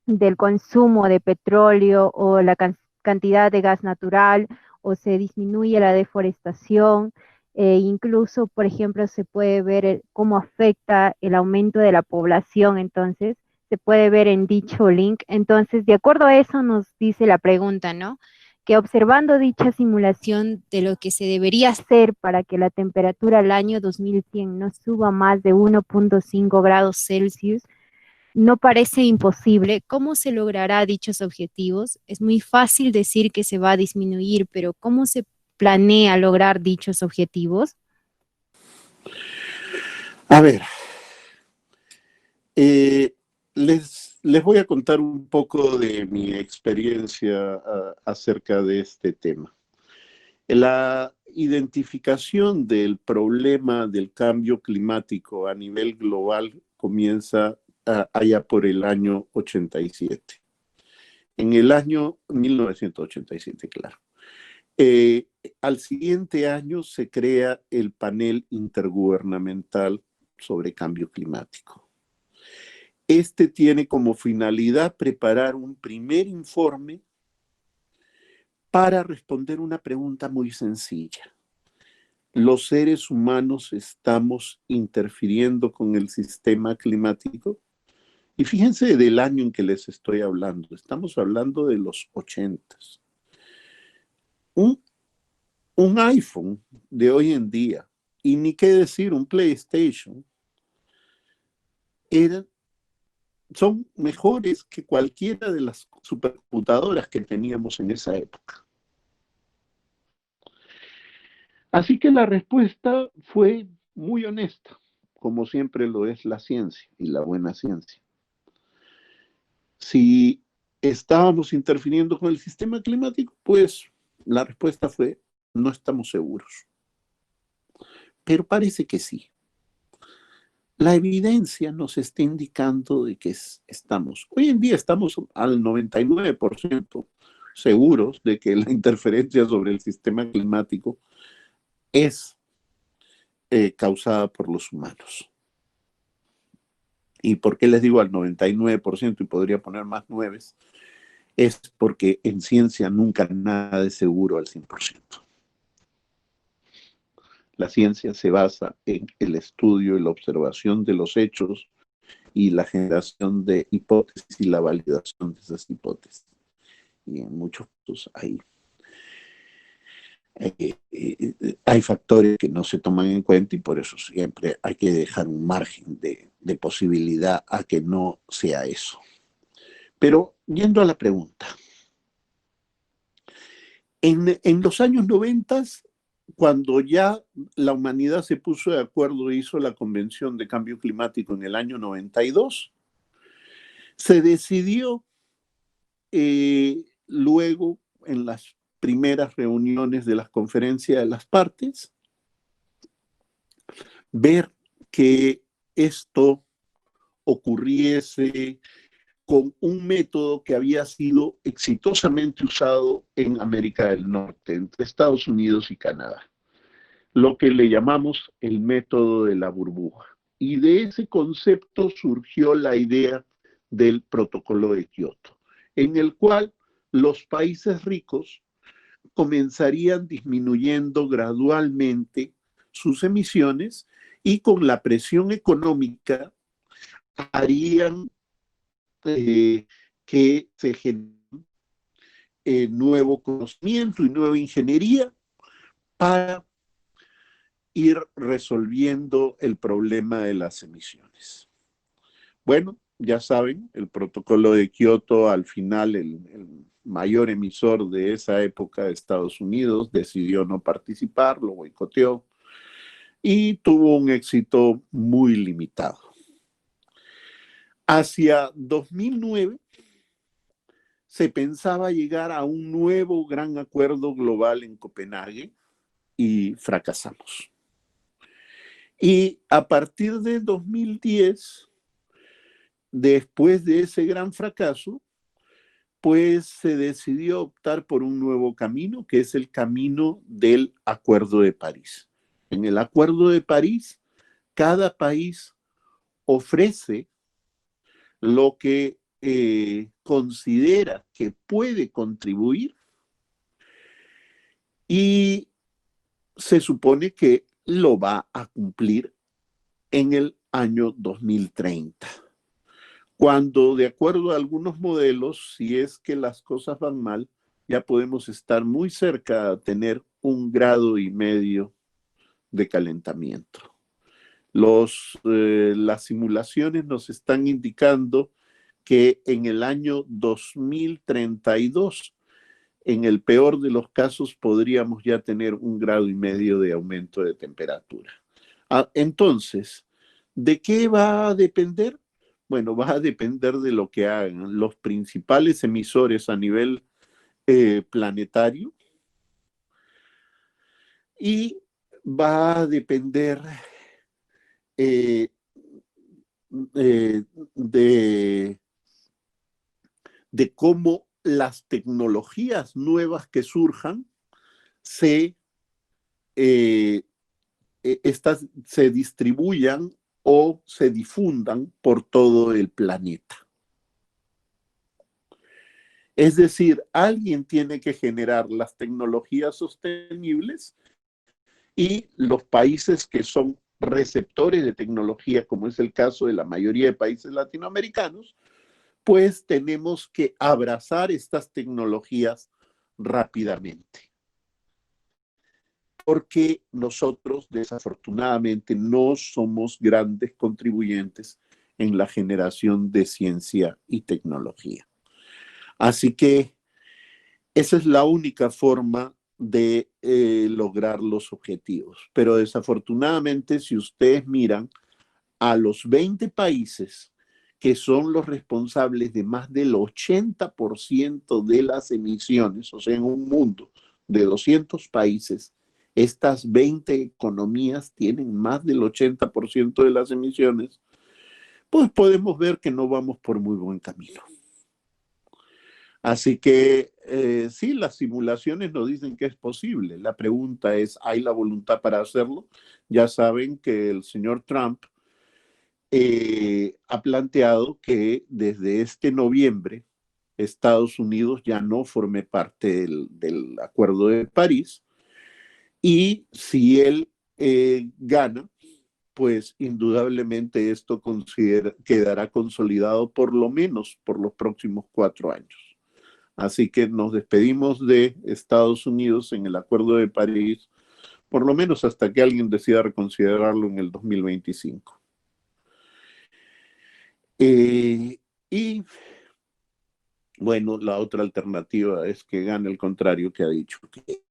del consumo de petróleo o la cantidad de gas natural o se disminuye la deforestación. Incluso, por ejemplo, se puede ver cómo afecta el aumento de la población. Entonces, se puede ver en dicho link. Entonces, de acuerdo a eso nos dice la pregunta, ¿no? Que observando dicha simulación de lo que se debería hacer para que la temperatura al año 2100 no suba más de 1.5 grados Celsius, no parece imposible. ¿Cómo se logrará dichos objetivos? Es muy fácil decir que se va a disminuir, pero ¿cómo se planea lograr dichos objetivos? A ver, les voy a contar un poco de mi experiencia acerca de este tema. La identificación del problema del cambio climático a nivel global comienza allá por el año 87. En el año 1987, claro. Al siguiente año se crea el panel intergubernamental sobre cambio climático. Este tiene como finalidad preparar un primer informe para responder una pregunta muy sencilla. ¿Los seres humanos estamos interfiriendo con el sistema climático? Y fíjense del año en que les estoy hablando. Estamos hablando de los 80s. Un iPhone de hoy en día, y ni qué decir, un PlayStation, son mejores que cualquiera de las supercomputadoras que teníamos en esa época. Así que la respuesta fue muy honesta, como siempre lo es la ciencia y la buena ciencia. Si estábamos interfiriendo con el sistema climático, pues la respuesta fue, no estamos seguros. Pero parece que sí. La evidencia nos está indicando de que estamos, hoy en día estamos al 99% seguros de que la interferencia sobre el sistema climático es causada por los humanos. ¿Y por qué les digo al 99% y podría poner más nueves? Es porque en ciencia nunca nada es seguro al 100%. La ciencia se basa en el estudio y la observación de los hechos y la generación de hipótesis y la validación de esas hipótesis. Y en muchos casos hay factores que no se toman en cuenta y por eso siempre hay que dejar un margen de posibilidad a que no sea eso. Pero yendo a la pregunta, en los años 90, cuando ya la humanidad se puso de acuerdo e hizo la Convención de Cambio Climático en el año 92, se decidió luego en las primeras reuniones de las conferencias de las partes ver que esto ocurriese con un método que había sido exitosamente usado en América del Norte, entre Estados Unidos y Canadá, lo que le llamamos el método de la burbuja. Y de ese concepto surgió la idea del protocolo de Kioto, en el cual los países ricos comenzarían disminuyendo gradualmente sus emisiones y con la presión económica harían que se genere nuevo conocimiento y nueva ingeniería para ir resolviendo el problema de las emisiones. Bueno, ya saben, el protocolo de Kioto, al final el mayor emisor de esa época, Estados Unidos, decidió no participar, lo boicoteó y tuvo un éxito muy limitado. Hacia 2009 se pensaba llegar a un nuevo gran acuerdo global en Copenhague y fracasamos. Y a partir de 2010, después de ese gran fracaso, pues se decidió optar por un nuevo camino, que es el camino del Acuerdo de París. En el Acuerdo de París, cada país ofrece lo que considera que puede contribuir y se supone que lo va a cumplir en el año 2030. Cuando, de acuerdo a algunos modelos, si es que las cosas van mal, ya podemos estar muy cerca a tener 1,5 grados de calentamiento. Las simulaciones nos están indicando que en el año 2032, en el peor de los casos, podríamos ya tener 1,5 grados de aumento de temperatura. Entonces, ¿de qué va a depender? Bueno, va a depender de lo que hagan los principales emisores a nivel planetario y va a depender eh, de cómo las tecnologías nuevas que surjan eh, se distribuyan o se difundan por todo el planeta. Es decir, alguien tiene que generar las tecnologías sostenibles y los países que son receptores de tecnología, como es el caso de la mayoría de países latinoamericanos, pues tenemos que abrazar estas tecnologías rápidamente. Porque nosotros, desafortunadamente, no somos grandes contribuyentes en la generación de ciencia y tecnología. Así que esa es la única forma de lograr los objetivos. Pero desafortunadamente, si ustedes miran a los 20 países que son los responsables de más del 80% de las emisiones, o sea, en un mundo de 200 países, estas 20 economías tienen más del 80% de las emisiones, pues podemos ver que no vamos por muy buen camino. Así que sí, las simulaciones nos dicen que es posible. La pregunta es, ¿hay la voluntad para hacerlo? Ya saben que el señor Trump ha planteado que desde este noviembre Estados Unidos ya no forme parte del Acuerdo de París y si él gana, pues indudablemente esto quedará consolidado por lo menos por los próximos 4 años. Así que nos despedimos de Estados Unidos en el Acuerdo de París, por lo menos hasta que alguien decida reconsiderarlo en el 2025. Y bueno, la otra alternativa es que gane el contrario, que ha dicho que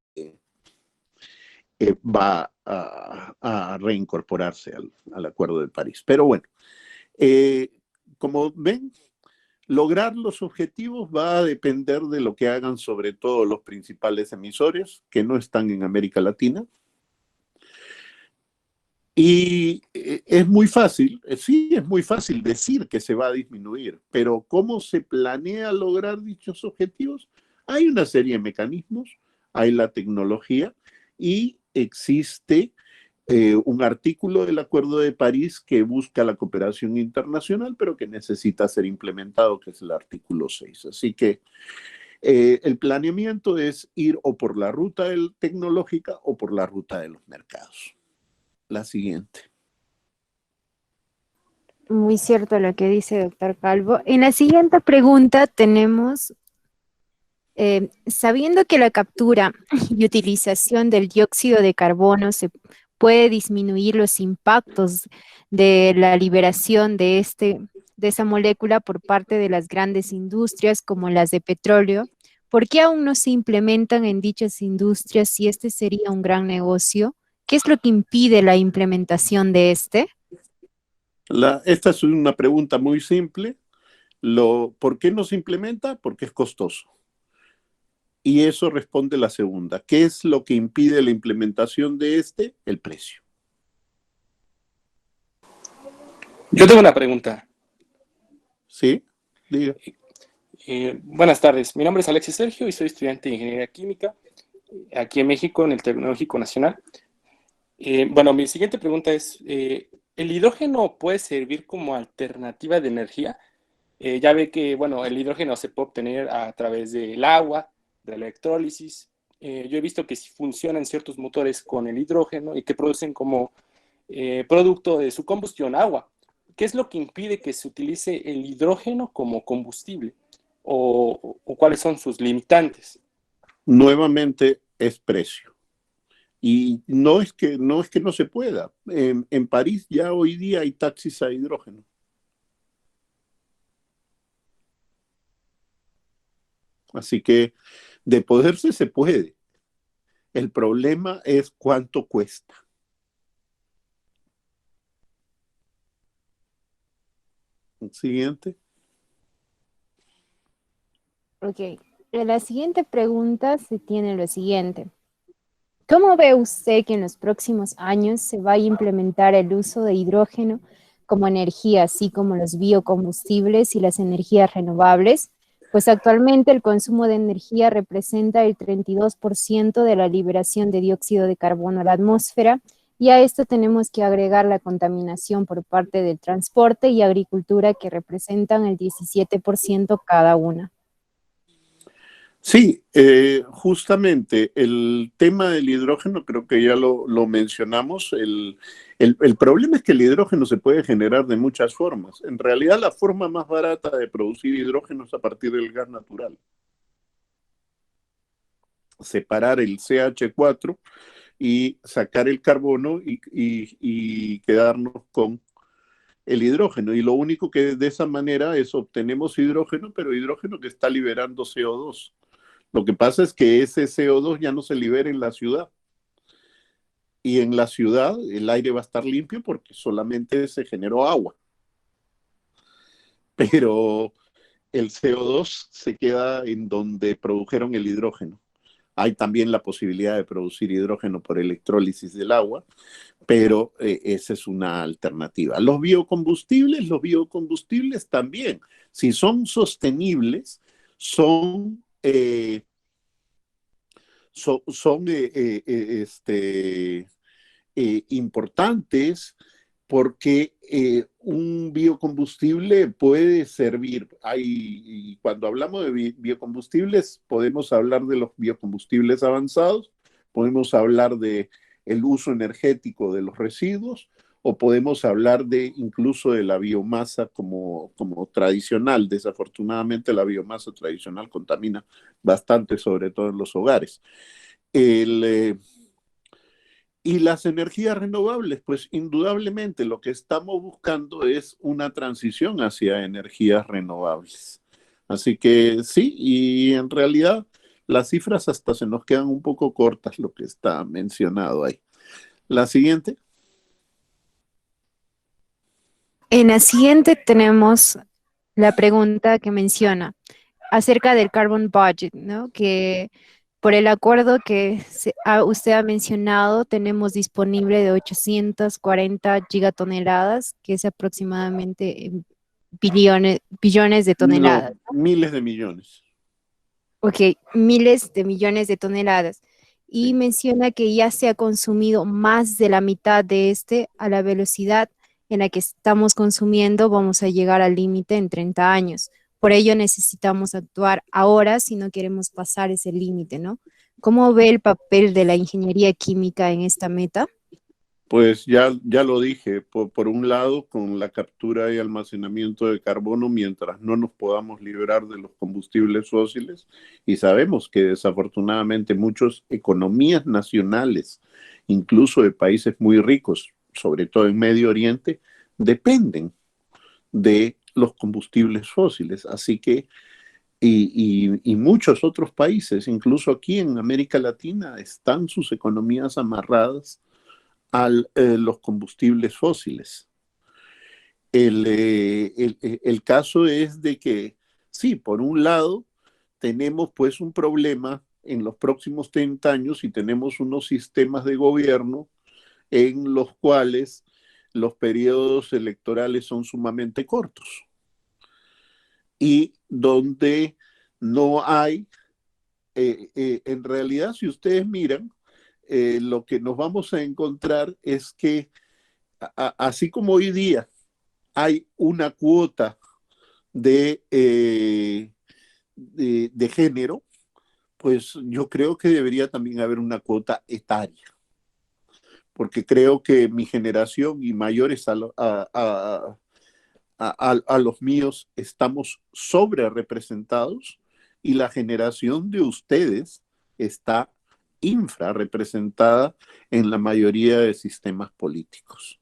va a reincorporarse al Acuerdo de París. Pero bueno, como ven, lograr los objetivos va a depender de lo que hagan sobre todo los principales emisores que no están en América Latina. Y es muy fácil, sí, es muy fácil decir que se va a disminuir, pero ¿cómo se planea lograr dichos objetivos? Hay una serie de mecanismos, hay la tecnología y existe un artículo del Acuerdo de París que busca la cooperación internacional, pero que necesita ser implementado, que es el artículo 6. Así que El planeamiento es ir o por la ruta tecnológica o por la ruta de los mercados. La siguiente. Muy cierto lo que dice doctor Calvo. En la siguiente pregunta tenemos, sabiendo que la captura y utilización del dióxido de carbono se puede disminuir los impactos de la liberación de esa molécula por parte de las grandes industrias como las de petróleo, ¿por qué aún no se implementan en dichas industrias si este sería un gran negocio? ¿Qué es lo que impide la implementación de este? Esta es una pregunta muy simple. ¿Por qué no se implementa? Porque es costoso. Y eso responde la segunda. ¿Qué es lo que impide la implementación de este? El precio. Yo tengo una pregunta. ¿Sí? Diga. Buenas tardes, mi nombre es Alexis Sergio y soy estudiante de Ingeniería Química aquí en México, en el Tecnológico Nacional. Bueno, mi siguiente pregunta es, ¿el hidrógeno puede servir como alternativa de energía? Ya ve que, bueno, el hidrógeno se puede obtener a través del agua, de la electrólisis. Yo he visto que sí funcionan ciertos motores con el hidrógeno y que producen como producto de su combustión agua. ¿Qué es lo que impide que se utilice el hidrógeno como combustible? ¿O cuáles son sus limitantes? Nuevamente es precio. Y no es que no se pueda. En París ya hoy día hay taxis a hidrógeno. Así que de poderse se puede. El problema es cuánto cuesta. Siguiente. Ok, en la siguiente pregunta se tiene lo siguiente. ¿Cómo ve usted que en los próximos años se va a implementar el uso de hidrógeno como energía, así como los biocombustibles y las energías renovables? Pues actualmente el consumo de energía representa el 32% de la liberación de dióxido de carbono a la atmósfera, y a esto tenemos que agregar la contaminación por parte del transporte y agricultura, que representan el 17% cada una. Sí, justamente el tema del hidrógeno creo que ya lo mencionamos. El problema es que el hidrógeno se puede generar de muchas formas. En realidad la forma más barata de producir hidrógeno es a partir del gas natural. Separar el CH4 y sacar el carbono y quedarnos con el hidrógeno. Y lo único que de esa manera es obtenemos hidrógeno, pero hidrógeno que está liberando CO2. Lo que pasa es que ese CO2 ya no se libera en la ciudad. Y en la ciudad el aire va a estar limpio porque solamente se generó agua. Pero el CO2 se queda en donde produjeron el hidrógeno. Hay también la posibilidad de producir hidrógeno por electrólisis del agua, pero esa es una alternativa. Los biocombustibles también, si son sostenibles, son importantes porque un biocombustible puede servir. Y cuando hablamos de biocombustibles, podemos hablar de los biocombustibles avanzados, podemos hablar de el uso energético de los residuos, o podemos hablar de incluso de la biomasa como tradicional. Desafortunadamente la biomasa tradicional contamina bastante, sobre todo en los hogares. Y las energías renovables, pues indudablemente lo que estamos buscando es una transición hacia energías renovables. Así que sí, y en realidad las cifras hasta se nos quedan un poco cortas, lo que está mencionado ahí. La siguiente. En la siguiente tenemos la pregunta que menciona acerca del carbon budget, ¿no? Que por el acuerdo que usted ha mencionado, tenemos disponible de 840 gigatoneladas, que es aproximadamente billones de No, toneladas. miles de millones. Ok, miles de millones de toneladas. Y Sí. menciona que ya se ha consumido más de la mitad de este a la velocidad en la que estamos consumiendo. Vamos a llegar al límite en 30 años. Por ello necesitamos actuar ahora si no queremos pasar ese límite, ¿no? ¿Cómo ve el papel de la ingeniería química en esta meta? Pues ya lo dije, por un lado, con la captura y almacenamiento de carbono, mientras no nos podamos liberar de los combustibles fósiles, y sabemos que desafortunadamente muchas economías nacionales, incluso de países muy ricos, sobre todo en Medio Oriente, dependen de los combustibles fósiles. Así que, y muchos otros países, incluso aquí en América Latina, están sus economías amarradas a los combustibles fósiles. El caso es de que, sí, por un lado, tenemos pues un problema en los próximos 30 años y tenemos unos sistemas de gobierno en los cuales los periodos electorales son sumamente cortos y donde no hay, en realidad, si ustedes miran, lo que nos vamos a encontrar es que así como hoy día hay una cuota de, de género, pues yo creo que debería también haber una cuota etaria, porque creo que mi generación y mayores a los míos estamos sobre representados y la generación de ustedes está infrarrepresentada en la mayoría de sistemas políticos.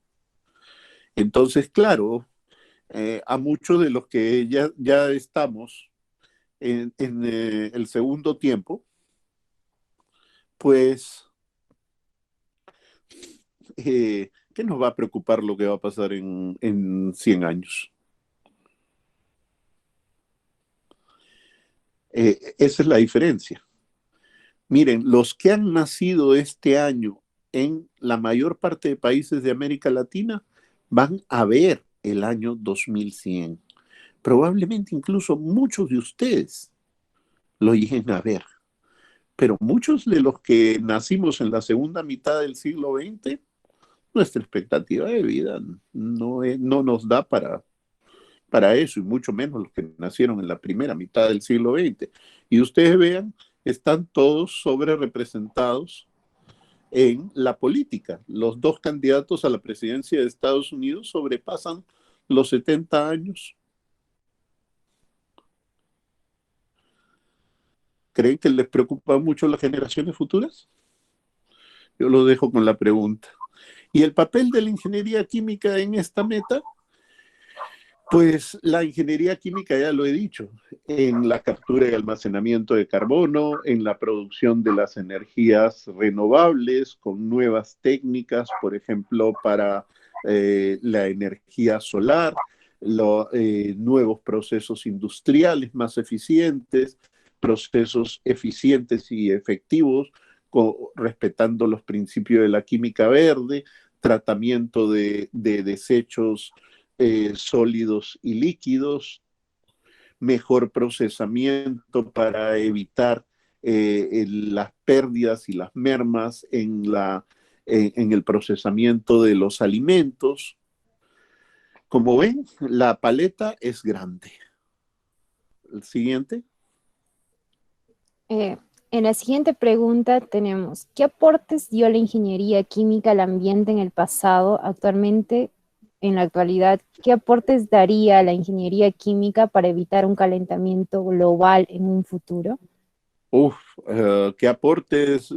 Entonces, claro, a muchos de los que ya estamos en el segundo tiempo, pues, ¿qué nos va a preocupar lo que va a pasar en 100 años? Esa es la diferencia. Miren, los que han nacido este año en la mayor parte de países de América Latina van a ver el año 2100. Probablemente incluso muchos de ustedes lo lleguen a ver. Pero muchos de los que nacimos en la segunda mitad del siglo XX, nuestra expectativa de vida no nos da para eso, y mucho menos los que nacieron en la primera mitad del siglo XX. Y ustedes vean, están todos sobre representados en la política. Los dos candidatos a la presidencia de Estados Unidos sobrepasan los 70 años. ¿Creen que les preocupa mucho las generaciones futuras? Yo lo dejo con la pregunta. ¿Y el papel de la ingeniería química en esta meta? Pues la ingeniería química, ya lo he dicho, en la captura y almacenamiento de carbono, en la producción de las energías renovables con nuevas técnicas, por ejemplo, para la energía solar, nuevos procesos industriales más eficientes, procesos eficientes y efectivos, respetando los principios de la química verde, tratamiento de desechos sólidos y líquidos, mejor procesamiento para evitar las pérdidas y las mermas en el procesamiento de los alimentos. Como ven, la paleta es grande. El siguiente. En la siguiente pregunta tenemos, ¿qué aportes dio la ingeniería química al ambiente en el pasado? Actualmente, en la actualidad, ¿qué aportes daría la ingeniería química para evitar un calentamiento global en un futuro? ¿Qué aportes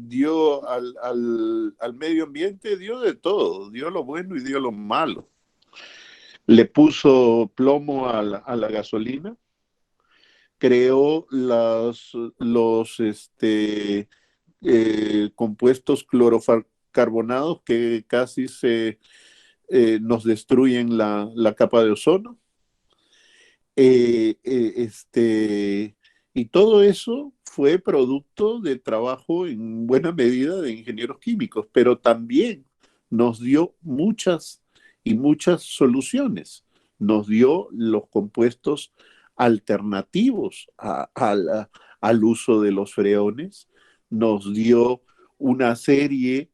dio al medio ambiente? Dio de todo, dio lo bueno y dio lo malo. Le puso plomo a la gasolina, creó los compuestos clorocarbonados que casi nos destruyen la capa de ozono. Eh, eh, este, y todo eso fue producto de trabajo en buena medida de ingenieros químicos, pero también nos dio muchas y muchas soluciones. Nos dio los compuestos alternativos al uso de los freones, nos dio una serie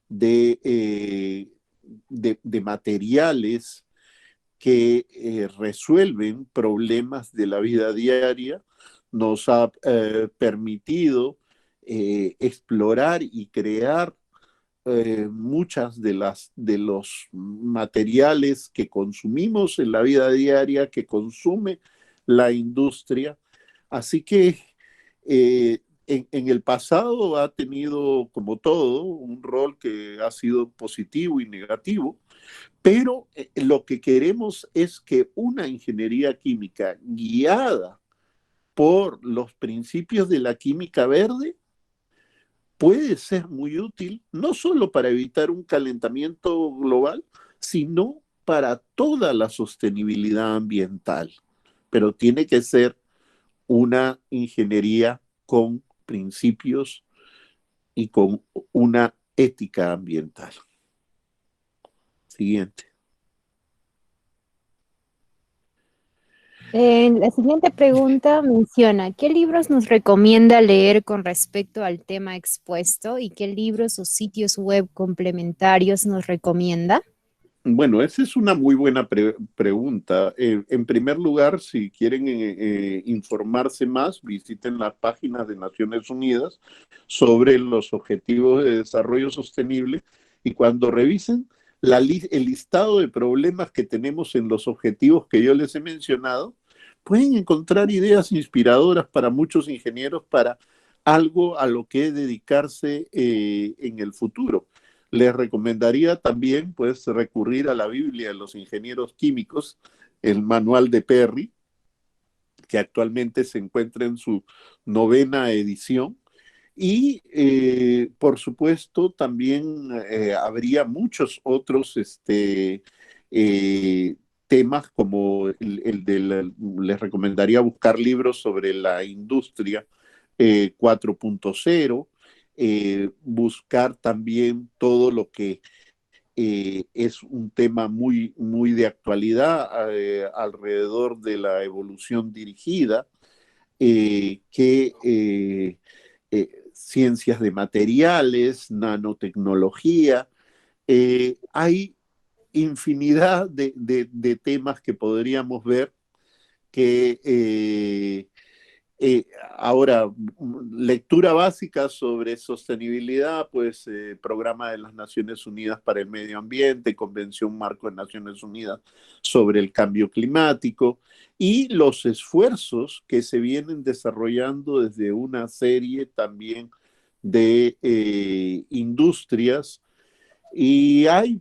de materiales que resuelven problemas de la vida diaria, nos ha permitido explorar y crear muchas de los materiales que consumimos en la vida diaria, que consume la industria. Así que en el pasado ha tenido, como todo, un rol que ha sido positivo y negativo, pero lo que queremos es que una ingeniería química guiada por los principios de la química verde puede ser muy útil, no solo para evitar un calentamiento global, sino para toda la sostenibilidad ambiental. Pero tiene que ser una ingeniería con principios y con una ética ambiental. Siguiente. La siguiente pregunta menciona, ¿qué libros nos recomienda leer con respecto al tema expuesto y qué libros o sitios web complementarios nos recomienda? Bueno, esa es una muy buena pregunta. En primer lugar, si quieren informarse más, visiten las páginas de Naciones Unidas sobre los Objetivos de Desarrollo Sostenible y cuando revisen el listado de problemas que tenemos en los objetivos que yo les he mencionado, pueden encontrar ideas inspiradoras para muchos ingenieros para algo a lo que dedicarse en el futuro. Les recomendaría también pues, recurrir a la Biblia de los ingenieros químicos, el manual de Perry, que actualmente se encuentra en su 9ª edición. Y, por supuesto, también habría muchos otros temas como les recomendaría buscar libros sobre la industria 4.0, buscar también todo lo que es un tema muy, muy de actualidad alrededor de la evolución dirigida, ciencias de materiales, nanotecnología. Hay infinidad de temas que podríamos ver que ahora, lectura básica sobre sostenibilidad, pues Programa de las Naciones Unidas para el Medio Ambiente, Convención Marco de Naciones Unidas sobre el Cambio Climático y los esfuerzos que se vienen desarrollando desde una serie también de industrias. Y hay,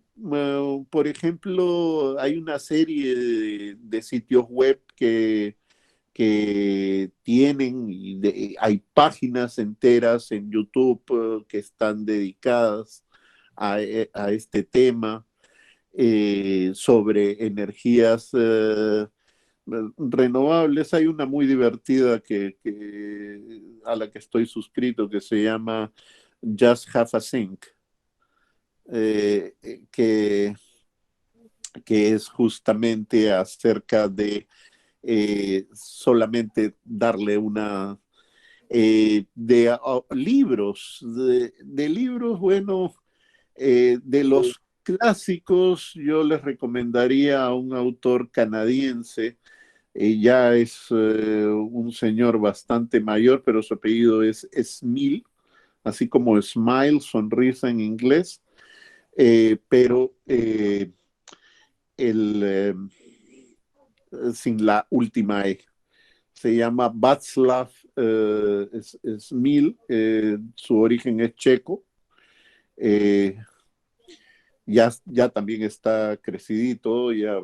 por ejemplo, hay una serie de sitios web que tienen, hay páginas enteras en YouTube que están dedicadas a este tema sobre energías renovables. Hay una muy divertida a la que estoy suscrito que se llama Just Have a Think, eh, que, que es justamente acerca de solamente darle una libros, de libros, bueno, de los clásicos, yo les recomendaría a un autor canadiense, ya es un señor bastante mayor, pero su apellido es Smil, así como smile, sonrisa en inglés, pero el, sin la última E. Se llama Václav Smil, su origen es checo, eh, ya también está crecidito, ya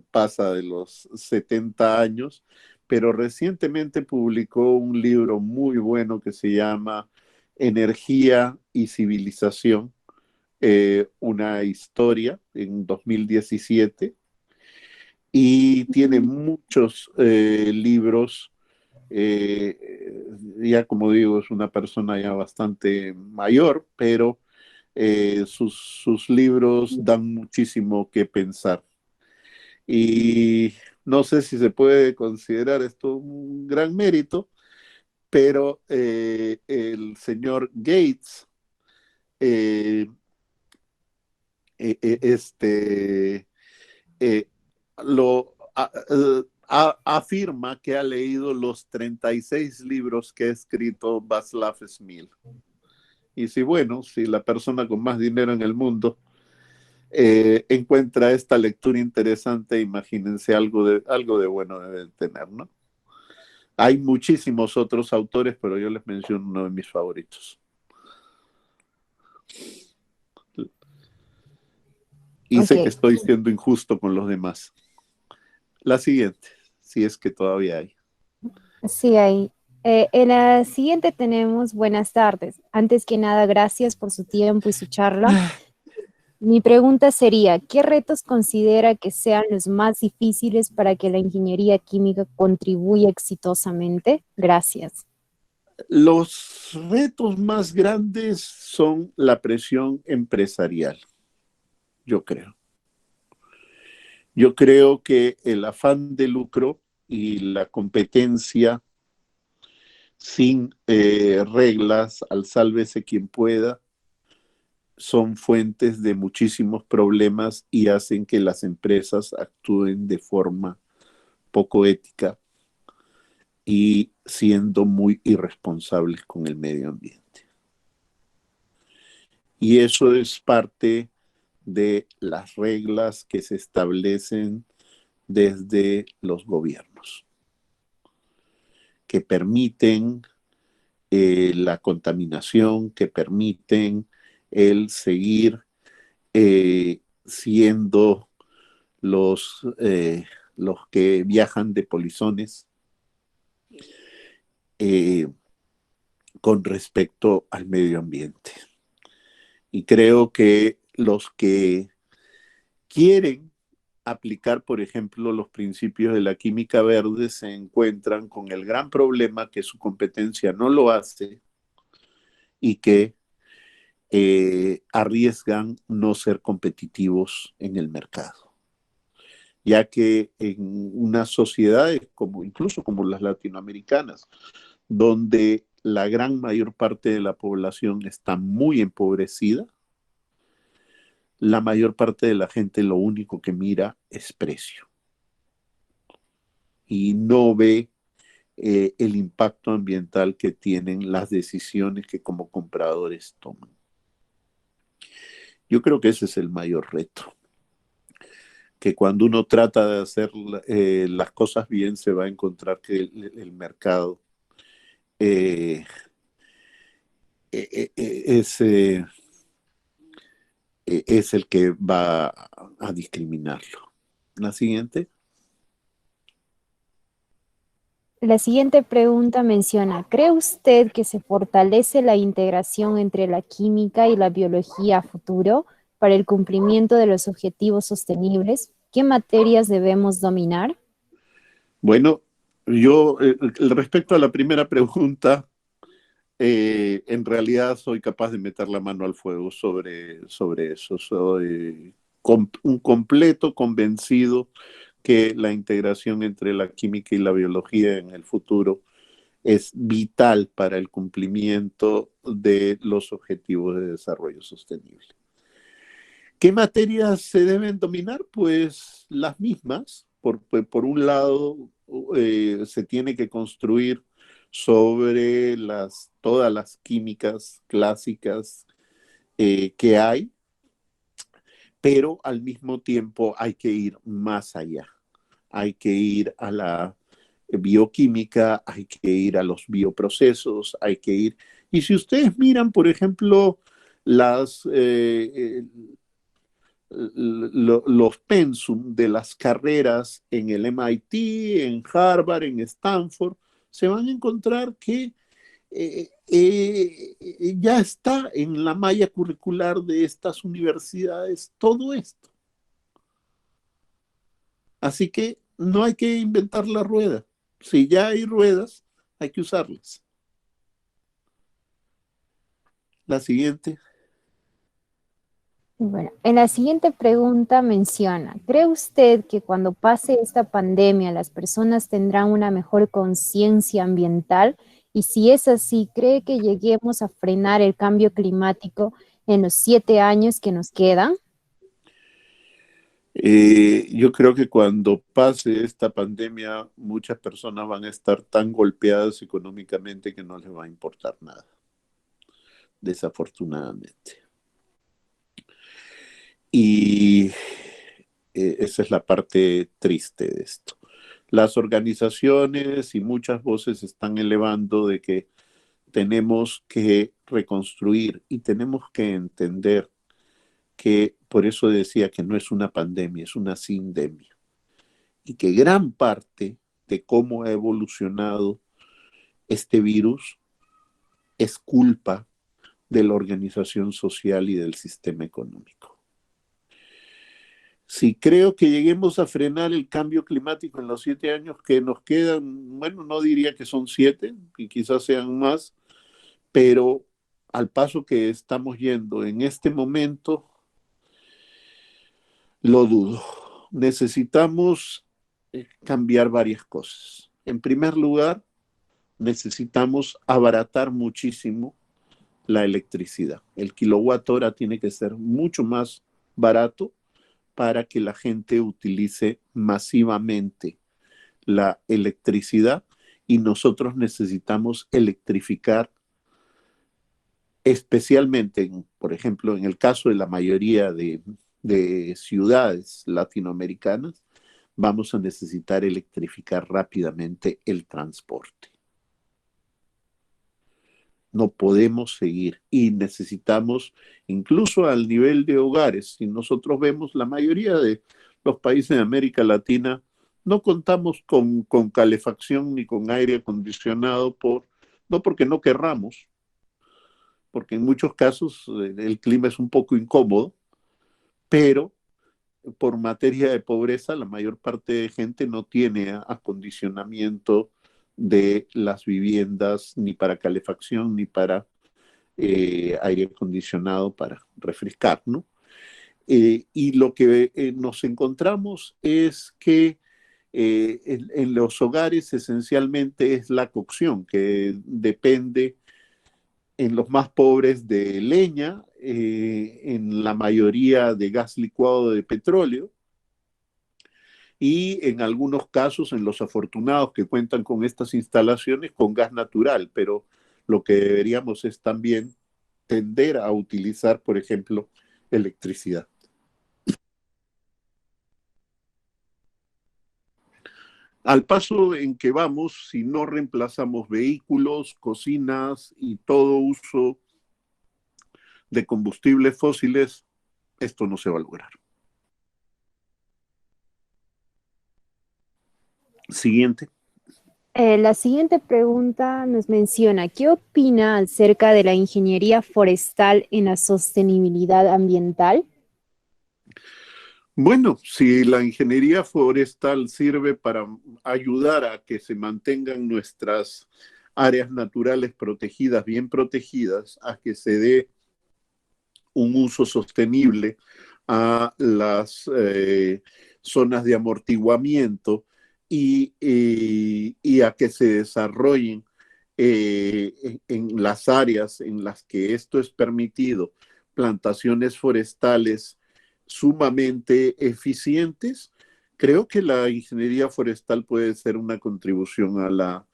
pasa de los 70 años, pero recientemente publicó un libro muy bueno que se llama Energía y Civilización, una historia en 2017 y tiene muchos libros. Ya como digo, es una persona ya bastante mayor, pero sus libros dan muchísimo que pensar. Y no sé si se puede considerar esto un gran mérito, pero el señor Gates eh, este, eh, afirma que ha leído los 36 libros que ha escrito Václav Smil. Y si, bueno, si la persona con más dinero en el mundo encuentra esta lectura interesante, imagínense algo de bueno debe tener, ¿no? Hay muchísimos otros autores, pero yo les menciono uno de mis favoritos. Y sé que estoy siendo injusto con los demás. La siguiente, si es que todavía hay. Sí, hay. En la siguiente tenemos buenas tardes. Antes que nada, gracias por su tiempo y su charla. Mi pregunta sería, ¿qué retos considera que sean los más difíciles para que la ingeniería química contribuya exitosamente? Gracias. Los retos más grandes son la presión empresarial, yo creo. Yo creo que el afán de lucro y la competencia sin reglas, al sálvese quien pueda, son fuentes de muchísimos problemas y hacen que las empresas actúen de forma poco ética y siendo muy irresponsables con el medio ambiente. Y eso es parte de las reglas que se establecen desde los gobiernos, que permiten la contaminación, que permiten el seguir siendo los que viajan de polizones con respecto al medio ambiente. Y creo que los que quieren aplicar, por ejemplo, los principios de la química verde se encuentran con el gran problema que su competencia no lo hace y que arriesgan no ser competitivos en el mercado. Ya que en unas sociedades incluso como las latinoamericanas, donde la gran mayor parte de la población está muy empobrecida, la mayor parte de la gente lo único que mira es precio y no ve el impacto ambiental que tienen las decisiones que como compradores toman. Yo creo que ese es el mayor reto, que cuando uno trata de hacer las cosas bien se va a encontrar que el mercado es el que va a discriminarlo. La siguiente. La siguiente pregunta menciona, ¿cree usted que se fortalece la integración entre la química y la biología a futuro para el cumplimiento de los objetivos sostenibles? ¿Qué materias debemos dominar? Bueno, yo respecto a la primera pregunta, en realidad soy capaz de meter la mano al fuego sobre eso. Soy un completo convencido que la integración entre la química y la biología en el futuro es vital para el cumplimiento de los objetivos de desarrollo sostenible. ¿Qué materias se deben dominar? Pues las mismas. Por un lado, se tiene que construir sobre todas las químicas clásicas que hay, pero al mismo tiempo hay que ir más allá. Hay que ir a la bioquímica, hay que ir a los bioprocesos, hay que ir... Y si ustedes miran, por ejemplo, los pensum de las carreras en el MIT, en Harvard, en Stanford, se van a encontrar que ya está en la malla curricular de estas universidades todo esto. Así que no hay que inventar la rueda. Si ya hay ruedas, hay que usarlas. La siguiente. Bueno, en la siguiente pregunta menciona, ¿cree usted que cuando pase esta pandemia las personas tendrán una mejor conciencia ambiental? Y si es así, ¿cree que lleguemos a frenar el cambio climático en los 7 años que nos quedan? Yo creo que cuando pase esta pandemia, muchas personas van a estar tan golpeadas económicamente que no les va a importar nada, desafortunadamente. Y esa es la parte triste de esto. Las organizaciones y muchas voces están elevando de que tenemos que reconstruir y tenemos que entender que, por eso decía que no es una pandemia, es una sindemia. Y que gran parte de cómo ha evolucionado este virus es culpa de la organización social y del sistema económico. Si creo que lleguemos a frenar el cambio climático en los 7 años que nos quedan, bueno, no diría que son 7, y quizás sean más, pero al paso que estamos yendo en este momento, lo dudo. Necesitamos cambiar varias cosas. En primer lugar, necesitamos abaratar muchísimo la electricidad. El kilowatt hora tiene que ser mucho más barato para que la gente utilice masivamente la electricidad, y nosotros necesitamos electrificar especialmente, por ejemplo, en el caso de la mayoría de ciudades latinoamericanas, vamos a necesitar electrificar rápidamente el transporte. No podemos seguir y necesitamos, incluso al nivel de hogares, si nosotros vemos la mayoría de los países de América Latina, no contamos con calefacción ni con aire acondicionado, no porque no querramos, porque en muchos casos el clima es un poco incómodo, pero por materia de pobreza, la mayor parte de gente no tiene acondicionamiento de las viviendas, ni para calefacción, ni para aire acondicionado para refrescar, ¿no? Y lo que nos encontramos es que en los hogares esencialmente es la cocción, que depende en los más pobres de leña, en la mayoría de gas licuado de petróleo, y en algunos casos, en los afortunados que cuentan con estas instalaciones, con gas natural, pero lo que deberíamos es también tender a utilizar, por ejemplo, electricidad. Al paso en que vamos, si no reemplazamos vehículos, cocinas y todo uso de combustibles fósiles, esto no se va a lograr. Siguiente. La siguiente pregunta nos menciona, ¿qué opina acerca de la ingeniería forestal en la sostenibilidad ambiental? Bueno, si la ingeniería forestal sirve para ayudar a que se mantengan nuestras áreas naturales protegidas, bien protegidas, a que se dé un uso sostenible a las zonas de amortiguamiento y a que se desarrollen en las áreas en las que esto es permitido, plantaciones forestales sumamente eficientes, creo que la ingeniería forestal puede ser una contribución a la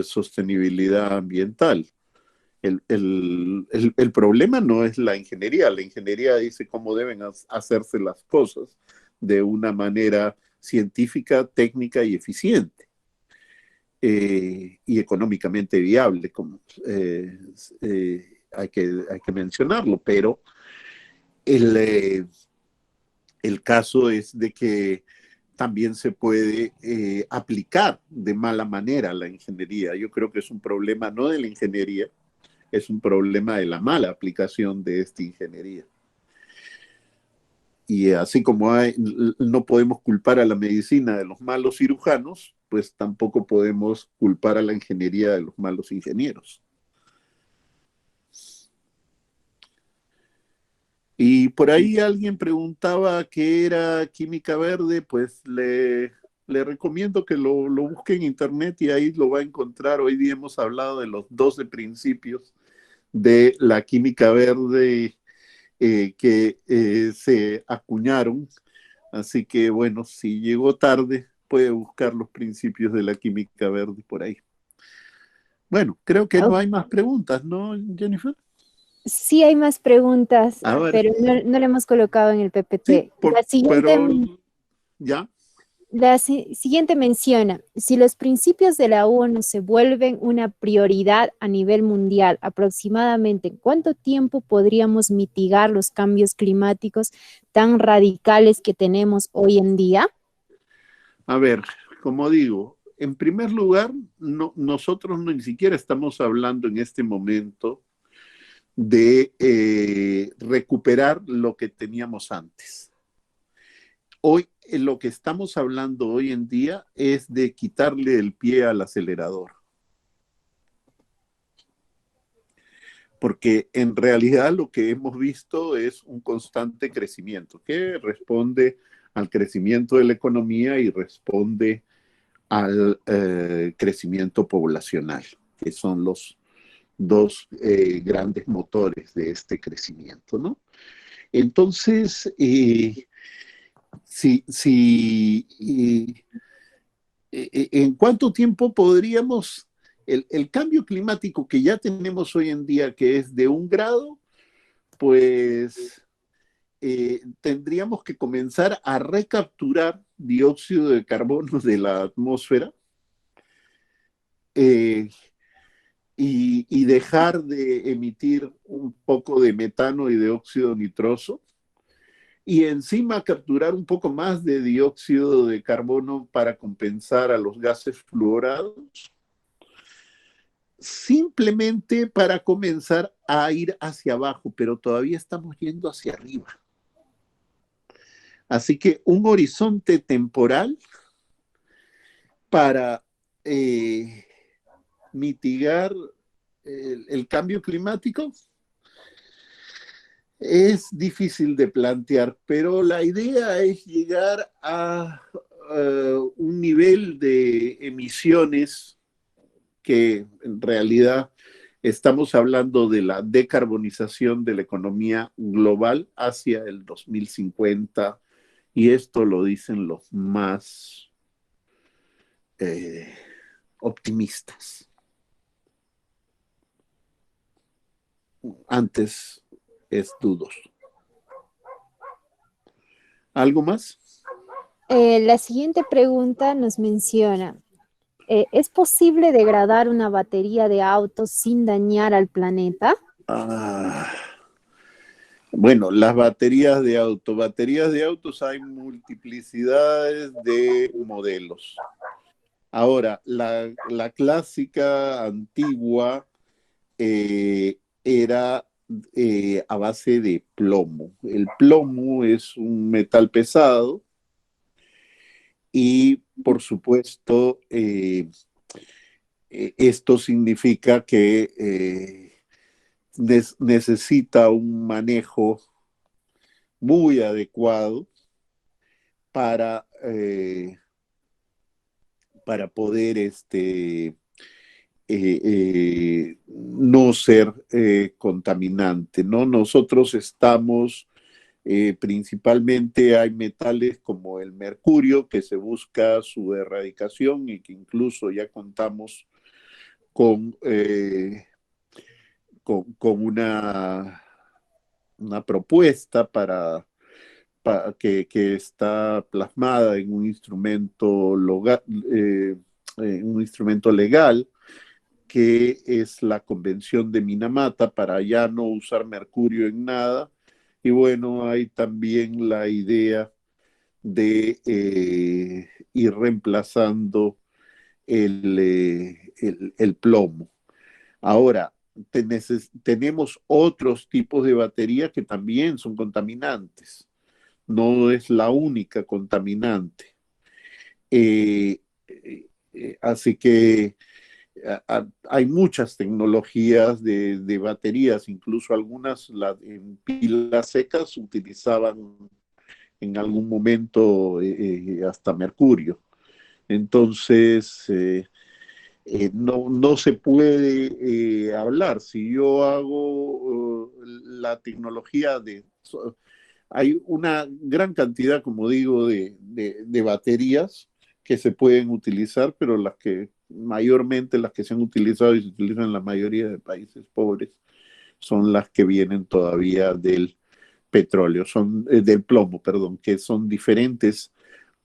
sostenibilidad ambiental. El problema no es la ingeniería dice cómo deben hacerse las cosas de una manera científica, técnica y eficiente, y económicamente viable, como hay que mencionarlo, pero el, el caso es de que también se puede aplicar de mala manera la ingeniería. Yo creo que es un problema no de la ingeniería, es un problema de la mala aplicación de esta ingeniería. Y así como no podemos culpar a la medicina de los malos cirujanos, pues tampoco podemos culpar a la ingeniería de los malos ingenieros. Y por ahí alguien preguntaba qué era química verde, pues le recomiendo que lo busque en internet y ahí lo va a encontrar. Hoy día hemos hablado de los 12 principios de la química verde que se acuñaron Así que bueno, si llegó tarde, puede buscar los principios de la química verde por ahí. Bueno, creo que no Oh, hay más preguntas, ¿no, Jennifer? sí hay más preguntas, A ver, pero no le hemos colocado en el sí, PPT. La siguiente, pero ya. siguiente menciona, si los principios de la ONU se vuelven una prioridad a nivel mundial, aproximadamente, ¿en cuánto tiempo podríamos mitigar los cambios climáticos tan radicales que tenemos hoy en día? A ver, como digo, en primer lugar, nosotros ni siquiera estamos hablando en este momento de recuperar lo que teníamos antes. Hoy, lo que estamos hablando hoy en día es de quitarle el pie al acelerador. Porque en realidad lo que hemos visto es un constante crecimiento que responde al crecimiento de la economía y responde al crecimiento poblacional, que son los dos grandes motores de este crecimiento, ¿no? Entonces, ¿en cuánto tiempo podríamos, el cambio climático que ya tenemos hoy en día, que es de 1 grado, pues tendríamos que comenzar a recapturar dióxido de carbono de la atmósfera eh, y dejar de emitir un poco de metano y de óxido nitroso y encima capturar un poco más de dióxido de carbono para compensar a los gases fluorados, simplemente para comenzar a ir hacia abajo, pero todavía estamos yendo hacia arriba. Así que un horizonte temporal para mitigar el cambio climático es difícil de plantear, pero la idea es llegar a un nivel de emisiones que en realidad estamos hablando de la decarbonización de la economía global hacia el 2050 y esto lo dicen los más optimistas. Antes es dudoso. ¿Algo más? La siguiente pregunta nos menciona, ¿es posible degradar una batería de autos sin dañar al planeta? Ah, bueno, las baterías de autos hay multiplicidades de modelos. Ahora, la clásica antigua era a base de plomo. El plomo es un metal pesado y, por supuesto, esto significa que necesita un manejo muy adecuado para, para poder no ser contaminante, ¿no? Nosotros estamos, principalmente hay metales como el mercurio, que se busca su erradicación y que incluso ya contamos con, con una propuesta que está plasmada en un instrumento legal que es la Convención de Minamata para ya no usar mercurio en nada. Y bueno, hay también la idea de ir reemplazando el plomo. Ahora, tenemos otros tipos de baterías que también son contaminantes. No es la única contaminante. Así que hay muchas tecnologías de baterías, incluso algunas en pilas secas utilizaban en algún momento hasta mercurio. Entonces, no se puede hablar. Si yo hago la tecnología hay una gran cantidad, como digo, de baterías que se pueden utilizar, pero mayormente las que se han utilizado y se utilizan en la mayoría de países pobres son las que vienen todavía del petróleo, del plomo, perdón, que son diferentes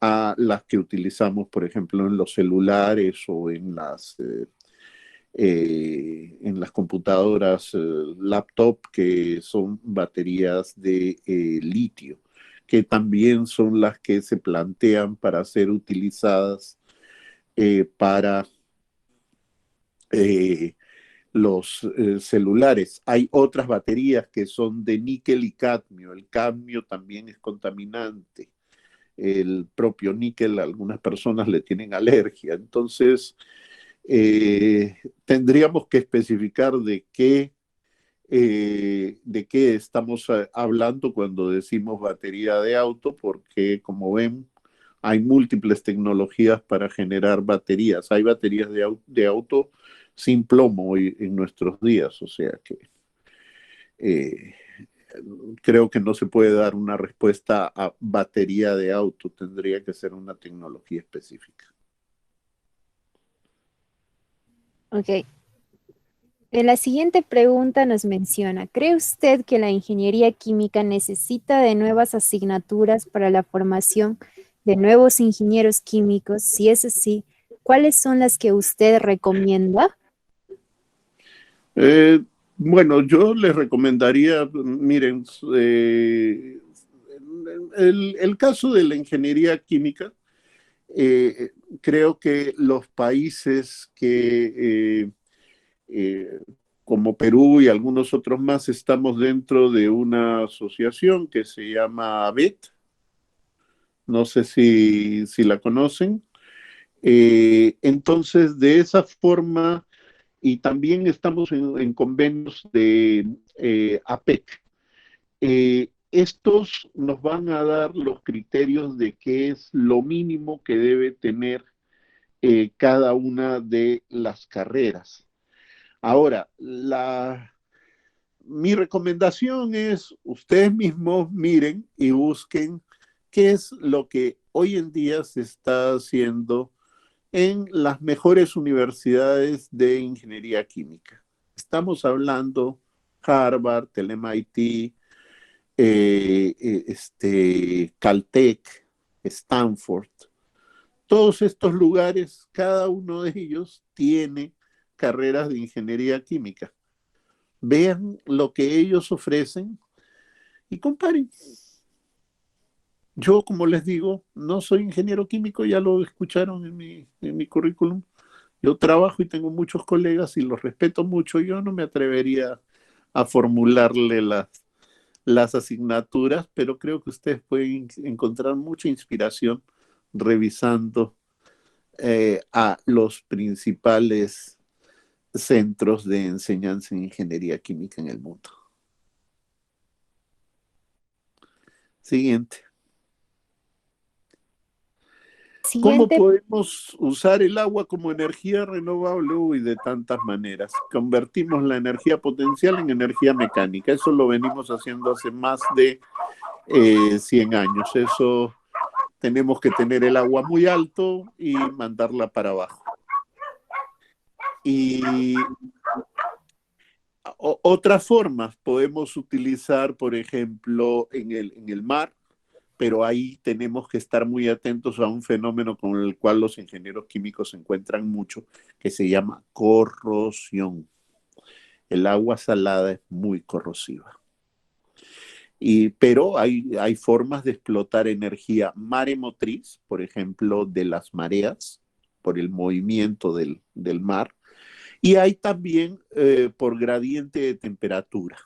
a las que utilizamos, por ejemplo, en los celulares o en las computadoras laptop, que son baterías de litio, que también son las que se plantean para ser utilizadas para los celulares. Hay otras baterías que son de níquel y cadmio. El cadmio también es contaminante. El propio níquel, a algunas personas le tienen alergia. Entonces, tendríamos que especificar de qué estamos hablando cuando decimos batería de auto, porque como ven, hay múltiples tecnologías para generar baterías. Hay baterías de auto sin plomo hoy en nuestros días, o sea que eh, creo que no se puede dar una respuesta a batería de auto, tendría que ser una tecnología específica. Ok. La siguiente pregunta nos menciona, ¿cree usted que la ingeniería química necesita de nuevas asignaturas para la formación de nuevos ingenieros químicos? Si es así, ¿cuáles son las que usted recomienda? Eh, bueno, yo les recomendaría, miren, el caso de la ingeniería química, eh, creo que los países eh, como Perú y algunos otros más, estamos dentro de una asociación que se llama ABET, no sé si la conocen. Entonces, de esa forma, y también estamos en convenios de APEC. Estos nos van a dar los criterios de qué es lo mínimo que debe tener cada una de las carreras. Ahora, mi recomendación es ustedes mismos miren y busquen qué es lo que hoy en día se está haciendo en las mejores universidades de ingeniería química. Estamos hablando Harvard, el MIT, Caltech, Stanford. Todos estos lugares, cada uno de ellos tiene carreras de ingeniería química. Vean lo que ellos ofrecen y comparen. Yo, como les digo, no soy ingeniero químico, ya lo escucharon en mi currículum. Yo trabajo y tengo muchos colegas y los respeto mucho. Yo no me atrevería a formularle las asignaturas, pero creo que ustedes pueden encontrar mucha inspiración revisando a los principales centros de enseñanza en ingeniería química en el mundo. Siguiente. ¿Cómo Siguiente, podemos usar el agua como energía renovable? Uy, de tantas maneras. Convertimos la energía potencial en energía mecánica. Eso lo venimos haciendo hace más de 100 años. Eso tenemos que tener el agua muy alto y mandarla para abajo. Y otras formas podemos utilizar, por ejemplo, en el mar, pero ahí tenemos que estar muy atentos a un fenómeno con el cual los ingenieros químicos se encuentran mucho, que se llama corrosión. El agua salada es muy corrosiva. Pero hay formas de explotar energía maremotriz, por ejemplo, de las mareas, por el movimiento del mar, y hay también por gradiente de temperatura.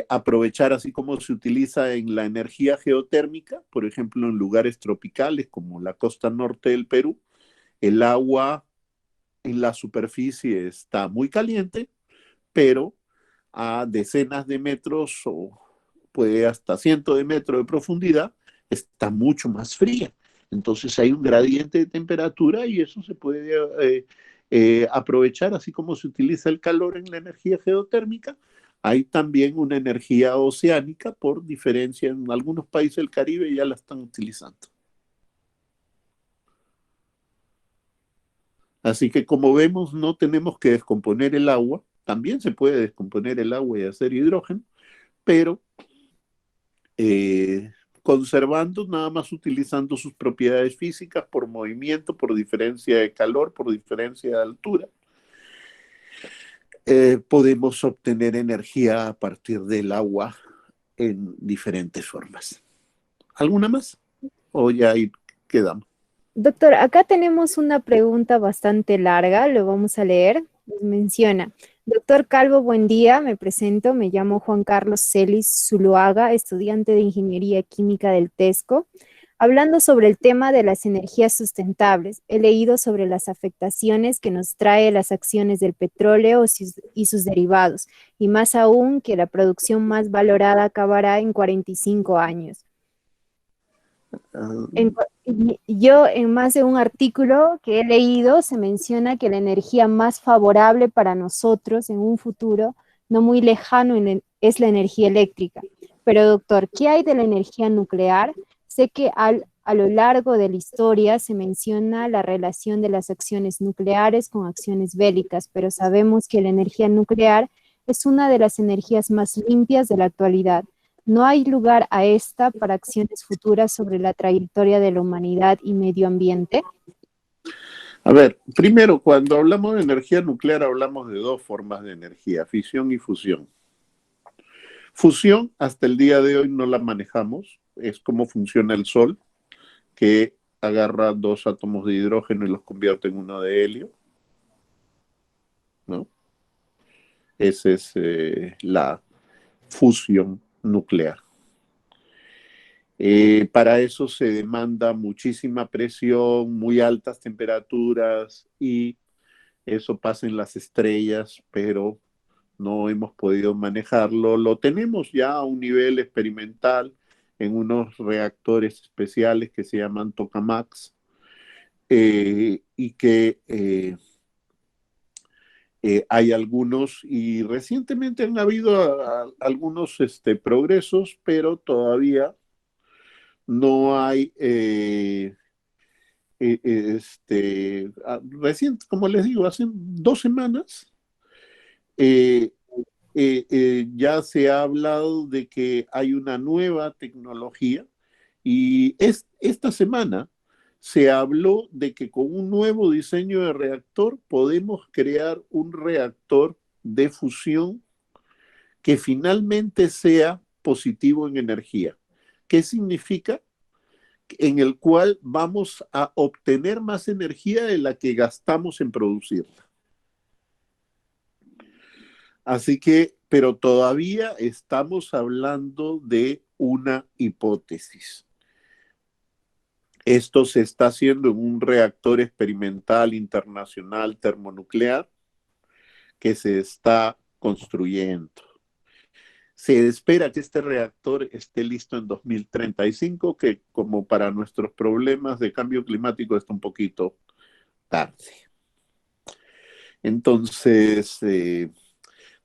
Aprovechar, así como se utiliza en la energía geotérmica, por ejemplo, en lugares tropicales como la costa norte del Perú, el agua en la superficie está muy caliente, pero a decenas de metros o puede hasta cientos de metros de profundidad está mucho más fría. Entonces hay un gradiente de temperatura y eso se puede aprovechar, así como se utiliza el calor en la energía geotérmica. Hay también una energía oceánica, por diferencia, en algunos países del Caribe ya la están utilizando. Así que como vemos, no tenemos que descomponer el agua. También se puede descomponer el agua y hacer hidrógeno, pero conservando, nada más utilizando sus propiedades físicas por movimiento, por diferencia de calor, por diferencia de altura. Podemos obtener energía a partir del agua en diferentes formas. ¿Alguna más? ¿O ya ahí quedamos? Doctor, acá tenemos una pregunta bastante larga, lo vamos a leer. Nos menciona, doctor Calvo, buen día, me presento, me llamo Juan Carlos Celis Zuluaga, estudiante de Ingeniería Química del TESCO. Hablando sobre el tema de las energías sustentables, he leído sobre las afectaciones que nos trae las acciones del petróleo y sus derivados, y más aún que la producción más valorada acabará en 45 años. En- yo en más de un artículo que he leído se menciona que la energía más favorable para nosotros en un futuro no muy lejano es la energía eléctrica. Pero doctor, ¿qué hay de la energía nuclear? Sé que a lo largo de la historia se menciona la relación de las acciones nucleares con acciones bélicas, pero sabemos que la energía nuclear es una de las energías más limpias de la actualidad. No hay lugar a esta para acciones futuras sobre la trayectoria de la humanidad y medio ambiente. A ver, primero, cuando hablamos de energía nuclear, hablamos de dos formas de energía, fisión y fusión. Fusión, hasta el día de hoy no la manejamos, es como funciona el Sol, que agarra dos átomos de hidrógeno y los convierte en uno de helio, ¿no? Esa es la fusión nuclear. Para eso se demanda muchísima presión, muy altas temperaturas y eso pasa en las estrellas, pero no hemos podido manejarlo. Lo tenemos ya a un nivel experimental en unos reactores especiales que se llaman tokamaks y que hay algunos, y recientemente han habido algunos progresos, pero todavía no hay, recién, como les digo, hace 2 semanas, eh, ya se ha hablado de que hay una nueva tecnología y esta semana se habló de que con un nuevo diseño de reactor podemos crear un reactor de fusión que finalmente sea positivo en energía. ¿Qué significa? En el cual vamos a obtener más energía de la que gastamos en producirla. Así que, pero todavía estamos hablando de una hipótesis. Esto se está haciendo en un reactor experimental internacional termonuclear que se está construyendo. Se espera que este reactor esté listo en 2035, que como para nuestros problemas de cambio climático está un poquito tarde. Entonces,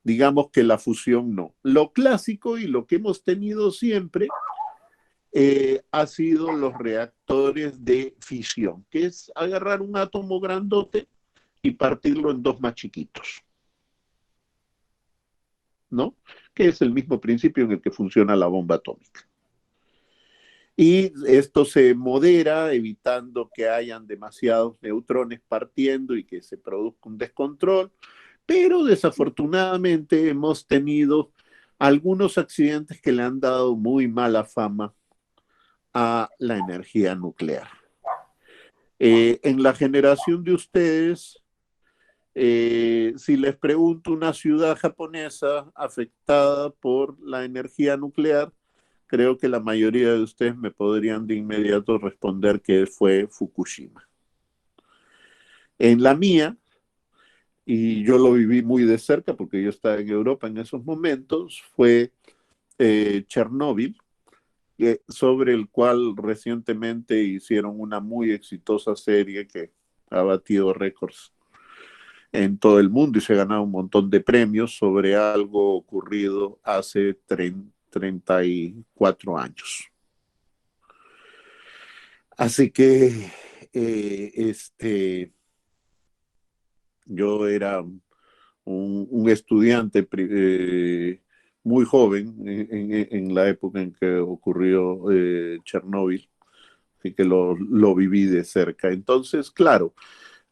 digamos que la fusión no. Lo clásico y lo que hemos tenido siempre ha sido los reactores de fisión, que es agarrar un átomo grandote y partirlo en dos más chiquitos, ¿no? Que es el mismo principio en el que funciona la bomba atómica. Y esto se modera evitando que hayan demasiados neutrones partiendo y que se produzca un descontrol, pero desafortunadamente hemos tenido algunos accidentes que le han dado muy mala fama a la energía nuclear. En la generación de ustedes, si les pregunto una ciudad japonesa afectada por la energía nuclear, creo que la mayoría de ustedes me podrían de inmediato responder que fue Fukushima. En la mía, y yo lo viví muy de cerca porque yo estaba en Europa en esos momentos, fue Chernóbil, sobre el cual recientemente hicieron una muy exitosa serie que ha batido récords. en todo el mundo y se ha ganado un montón de premios sobre algo ocurrido hace 34 años. Así que yo era un estudiante muy joven en la época en que ocurrió Chernóbil, así que lo viví de cerca. Entonces, claro,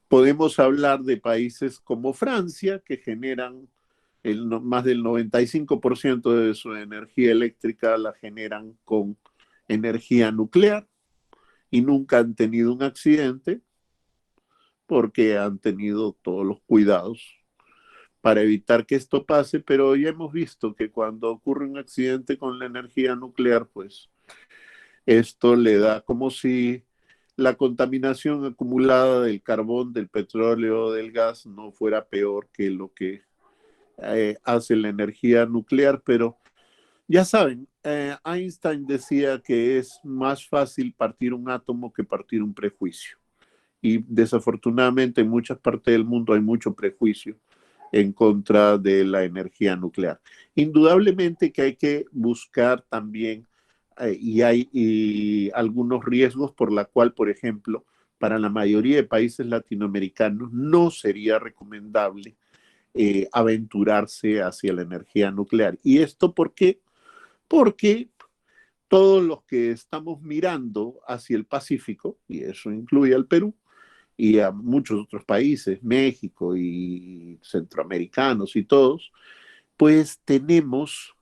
podemos hablar de países como Francia, que generan más del 95% de su energía eléctrica la generan con energía nuclear y nunca han tenido un accidente porque han tenido todos los cuidados para evitar que esto pase, pero ya hemos visto que cuando ocurre un accidente con la energía nuclear, pues esto le da como si la contaminación acumulada del carbón, del petróleo, del gas no fuera peor que lo que hace la energía nuclear, pero ya saben, Einstein decía que es más fácil partir un átomo que partir un prejuicio. Y desafortunadamente en muchas partes del mundo hay mucho prejuicio en contra de la energía nuclear. Indudablemente que hay que buscar también, y hay algunos riesgos por la cual, por ejemplo, para la mayoría de países latinoamericanos no sería recomendable aventurarse hacia la energía nuclear. ¿Y esto por qué? Porque todos los que estamos mirando hacia el Pacífico, y eso incluye al Perú, y a muchos otros países, México y centroamericanos y todos, pues tenemos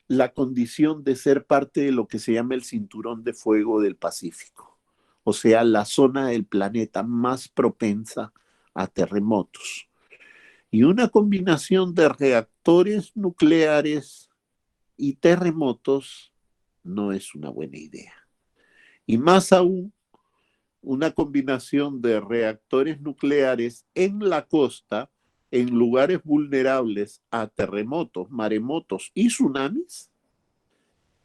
la condición de ser parte de lo que se llama el cinturón de fuego del Pacífico, o sea, la zona del planeta más propensa a terremotos. Y una combinación de reactores nucleares y terremotos no es una buena idea. Y más aún, una combinación de reactores nucleares en la costa, en lugares vulnerables a terremotos, maremotos y tsunamis,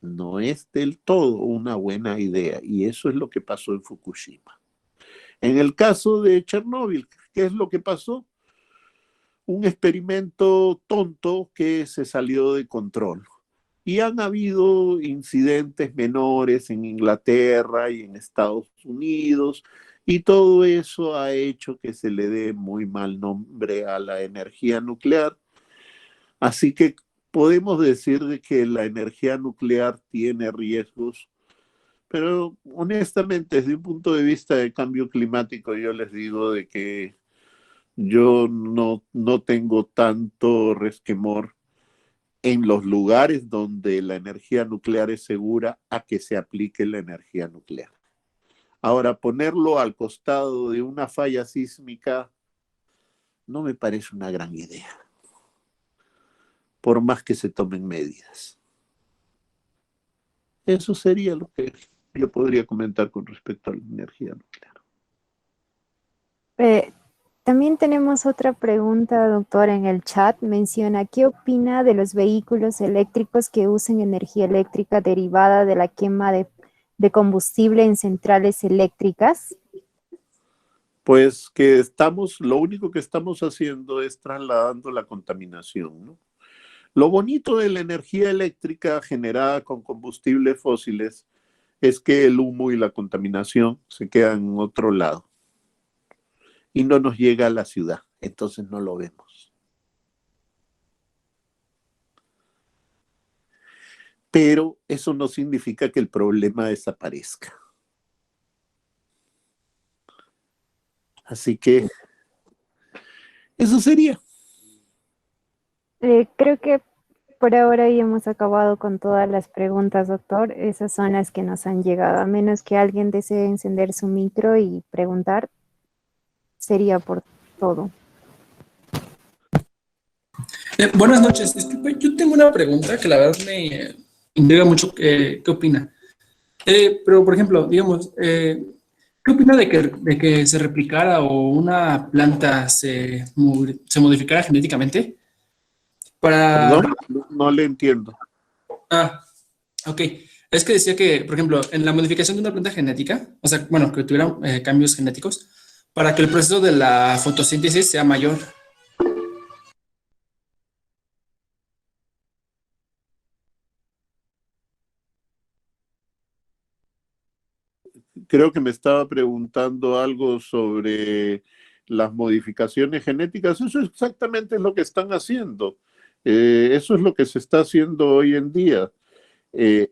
no es del todo una buena idea. Y eso es lo que pasó en Fukushima. En el caso de Chernóbil, ¿qué es lo que pasó? Un experimento tonto que se salió de control. Y han habido incidentes menores en Inglaterra y en Estados Unidos, y todo eso ha hecho que se le dé muy mal nombre a la energía nuclear. Así que podemos decir de que la energía nuclear tiene riesgos, pero honestamente, desde un punto de vista de cambio climático, yo les digo de que yo no tengo tanto resquemor en los lugares donde la energía nuclear es segura a que se aplique la energía nuclear. Ahora, ponerlo al costado de una falla sísmica no me parece una gran idea, por más que se tomen medidas. Eso sería lo que yo podría comentar con respecto a la energía nuclear. También tenemos otra pregunta, doctor, en el chat. Menciona, ¿qué opina de los vehículos eléctricos que usen energía eléctrica derivada de la quema de combustible en centrales eléctricas? Pues que lo único que estamos haciendo es trasladando la contaminación, ¿no? Lo bonito de la energía eléctrica generada con combustibles fósiles es que el humo y la contaminación se quedan en otro lado y no nos llega a la ciudad, entonces no lo vemos. Pero eso no significa que el problema desaparezca. Así que eso sería. Creo que por ahora ya hemos acabado con todas las preguntas, doctor. Esas son las que nos han llegado. A menos que alguien desee encender su micro y preguntar, sería por todo. Buenas noches. Disculpe, yo tengo una pregunta que la verdad me intriga mucho. ¿Qué opina? Pero, por ejemplo, digamos, ¿qué opina de que se replicara o una planta se modificara genéticamente para... Perdón, no le entiendo. Ah, ok. Es que decía que, por ejemplo, en la modificación de una planta genética, o sea, bueno, que tuviera cambios genéticos, para que el proceso de la fotosíntesis sea mayor. Creo que me estaba preguntando algo sobre las modificaciones genéticas. Eso es exactamente lo que están haciendo. Eso es lo que se está haciendo hoy en día. Se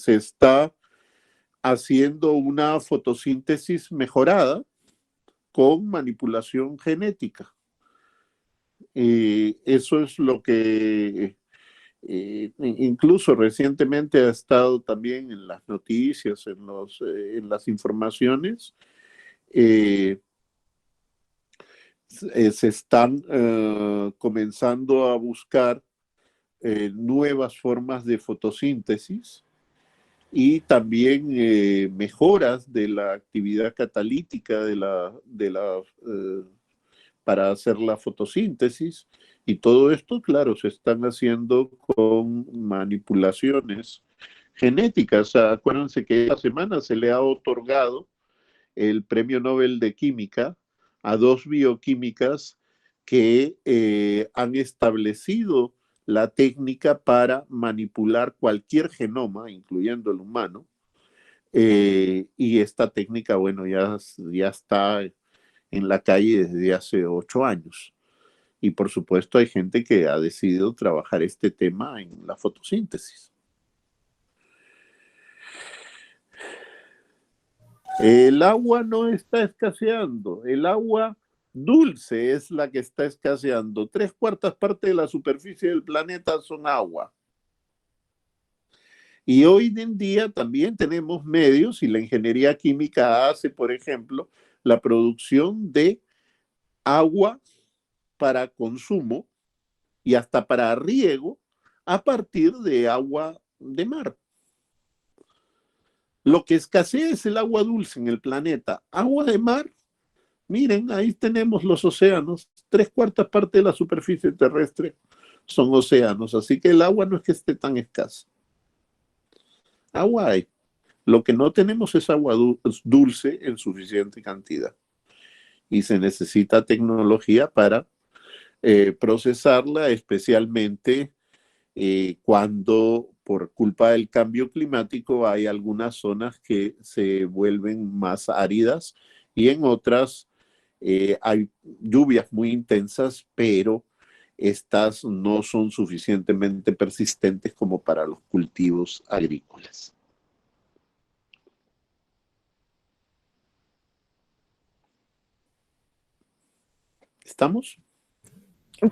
está haciendo una fotosíntesis mejorada con manipulación genética. Eso es lo que incluso recientemente ha estado también en las noticias, en las informaciones. Se están comenzando a buscar nuevas formas de fotosíntesis y también mejoras de la actividad catalítica para hacer la fotosíntesis. Y todo esto, claro, se están haciendo con manipulaciones genéticas. O sea, acuérdense que esta semana se le ha otorgado el Premio Nobel de Química a dos bioquímicas que han establecido la técnica para manipular cualquier genoma, incluyendo el humano. Y esta técnica, bueno, ya está en la calle desde hace 8 años. Y por supuesto hay gente que ha decidido trabajar este tema en la fotosíntesis. El agua no está escaseando, el agua dulce es la que está escaseando. 3/4 partes de la superficie del planeta son agua. Y hoy en día también tenemos medios y la ingeniería química hace, por ejemplo, la producción de agua para consumo y hasta para riego a partir de agua de mar. Lo que escasea es el agua dulce en el planeta. Agua de mar, miren, ahí tenemos los océanos. 3/4 partes de la superficie terrestre son océanos, así que el agua no es que esté tan escasa. Agua hay. Lo que no tenemos es agua dulce en suficiente cantidad. Y se necesita tecnología para procesarla, especialmente cuando por culpa del cambio climático hay algunas zonas que se vuelven más áridas y en otras hay lluvias muy intensas, pero estas no son suficientemente persistentes como para los cultivos agrícolas. ¿Estamos?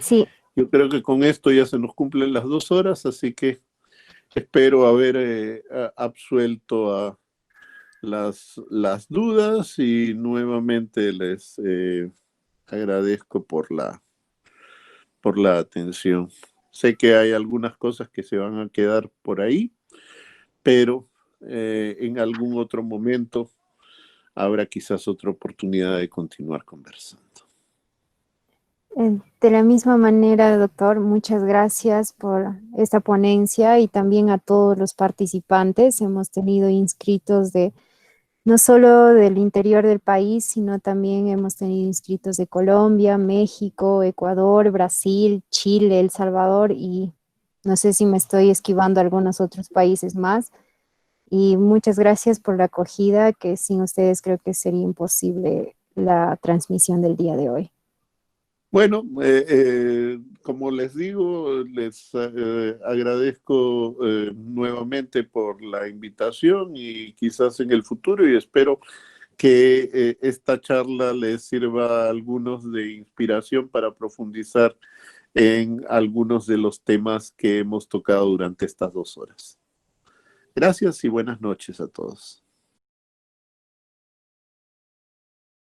Sí, Yo creo que con esto ya se nos cumplen las 2 horas, así que espero haber absuelto a las dudas y nuevamente les agradezco por la atención. Sé que hay algunas cosas que se van a quedar por ahí, pero en algún otro momento habrá quizás otra oportunidad de continuar conversando. de la misma manera, doctor, muchas gracias por esta ponencia y también a todos los participantes. Hemos tenido inscritos no solo del interior del país, sino también hemos tenido inscritos de Colombia, México, Ecuador, Brasil, Chile, El Salvador y no sé si me estoy esquivando algunos otros países más. Y muchas gracias por la acogida, que sin ustedes creo que sería imposible la transmisión del día de hoy. Bueno, como les digo, les agradezco nuevamente por la invitación y quizás en el futuro y espero que esta charla les sirva a algunos de inspiración para profundizar en algunos de los temas que hemos tocado durante estas 2 horas. Gracias y buenas noches a todos.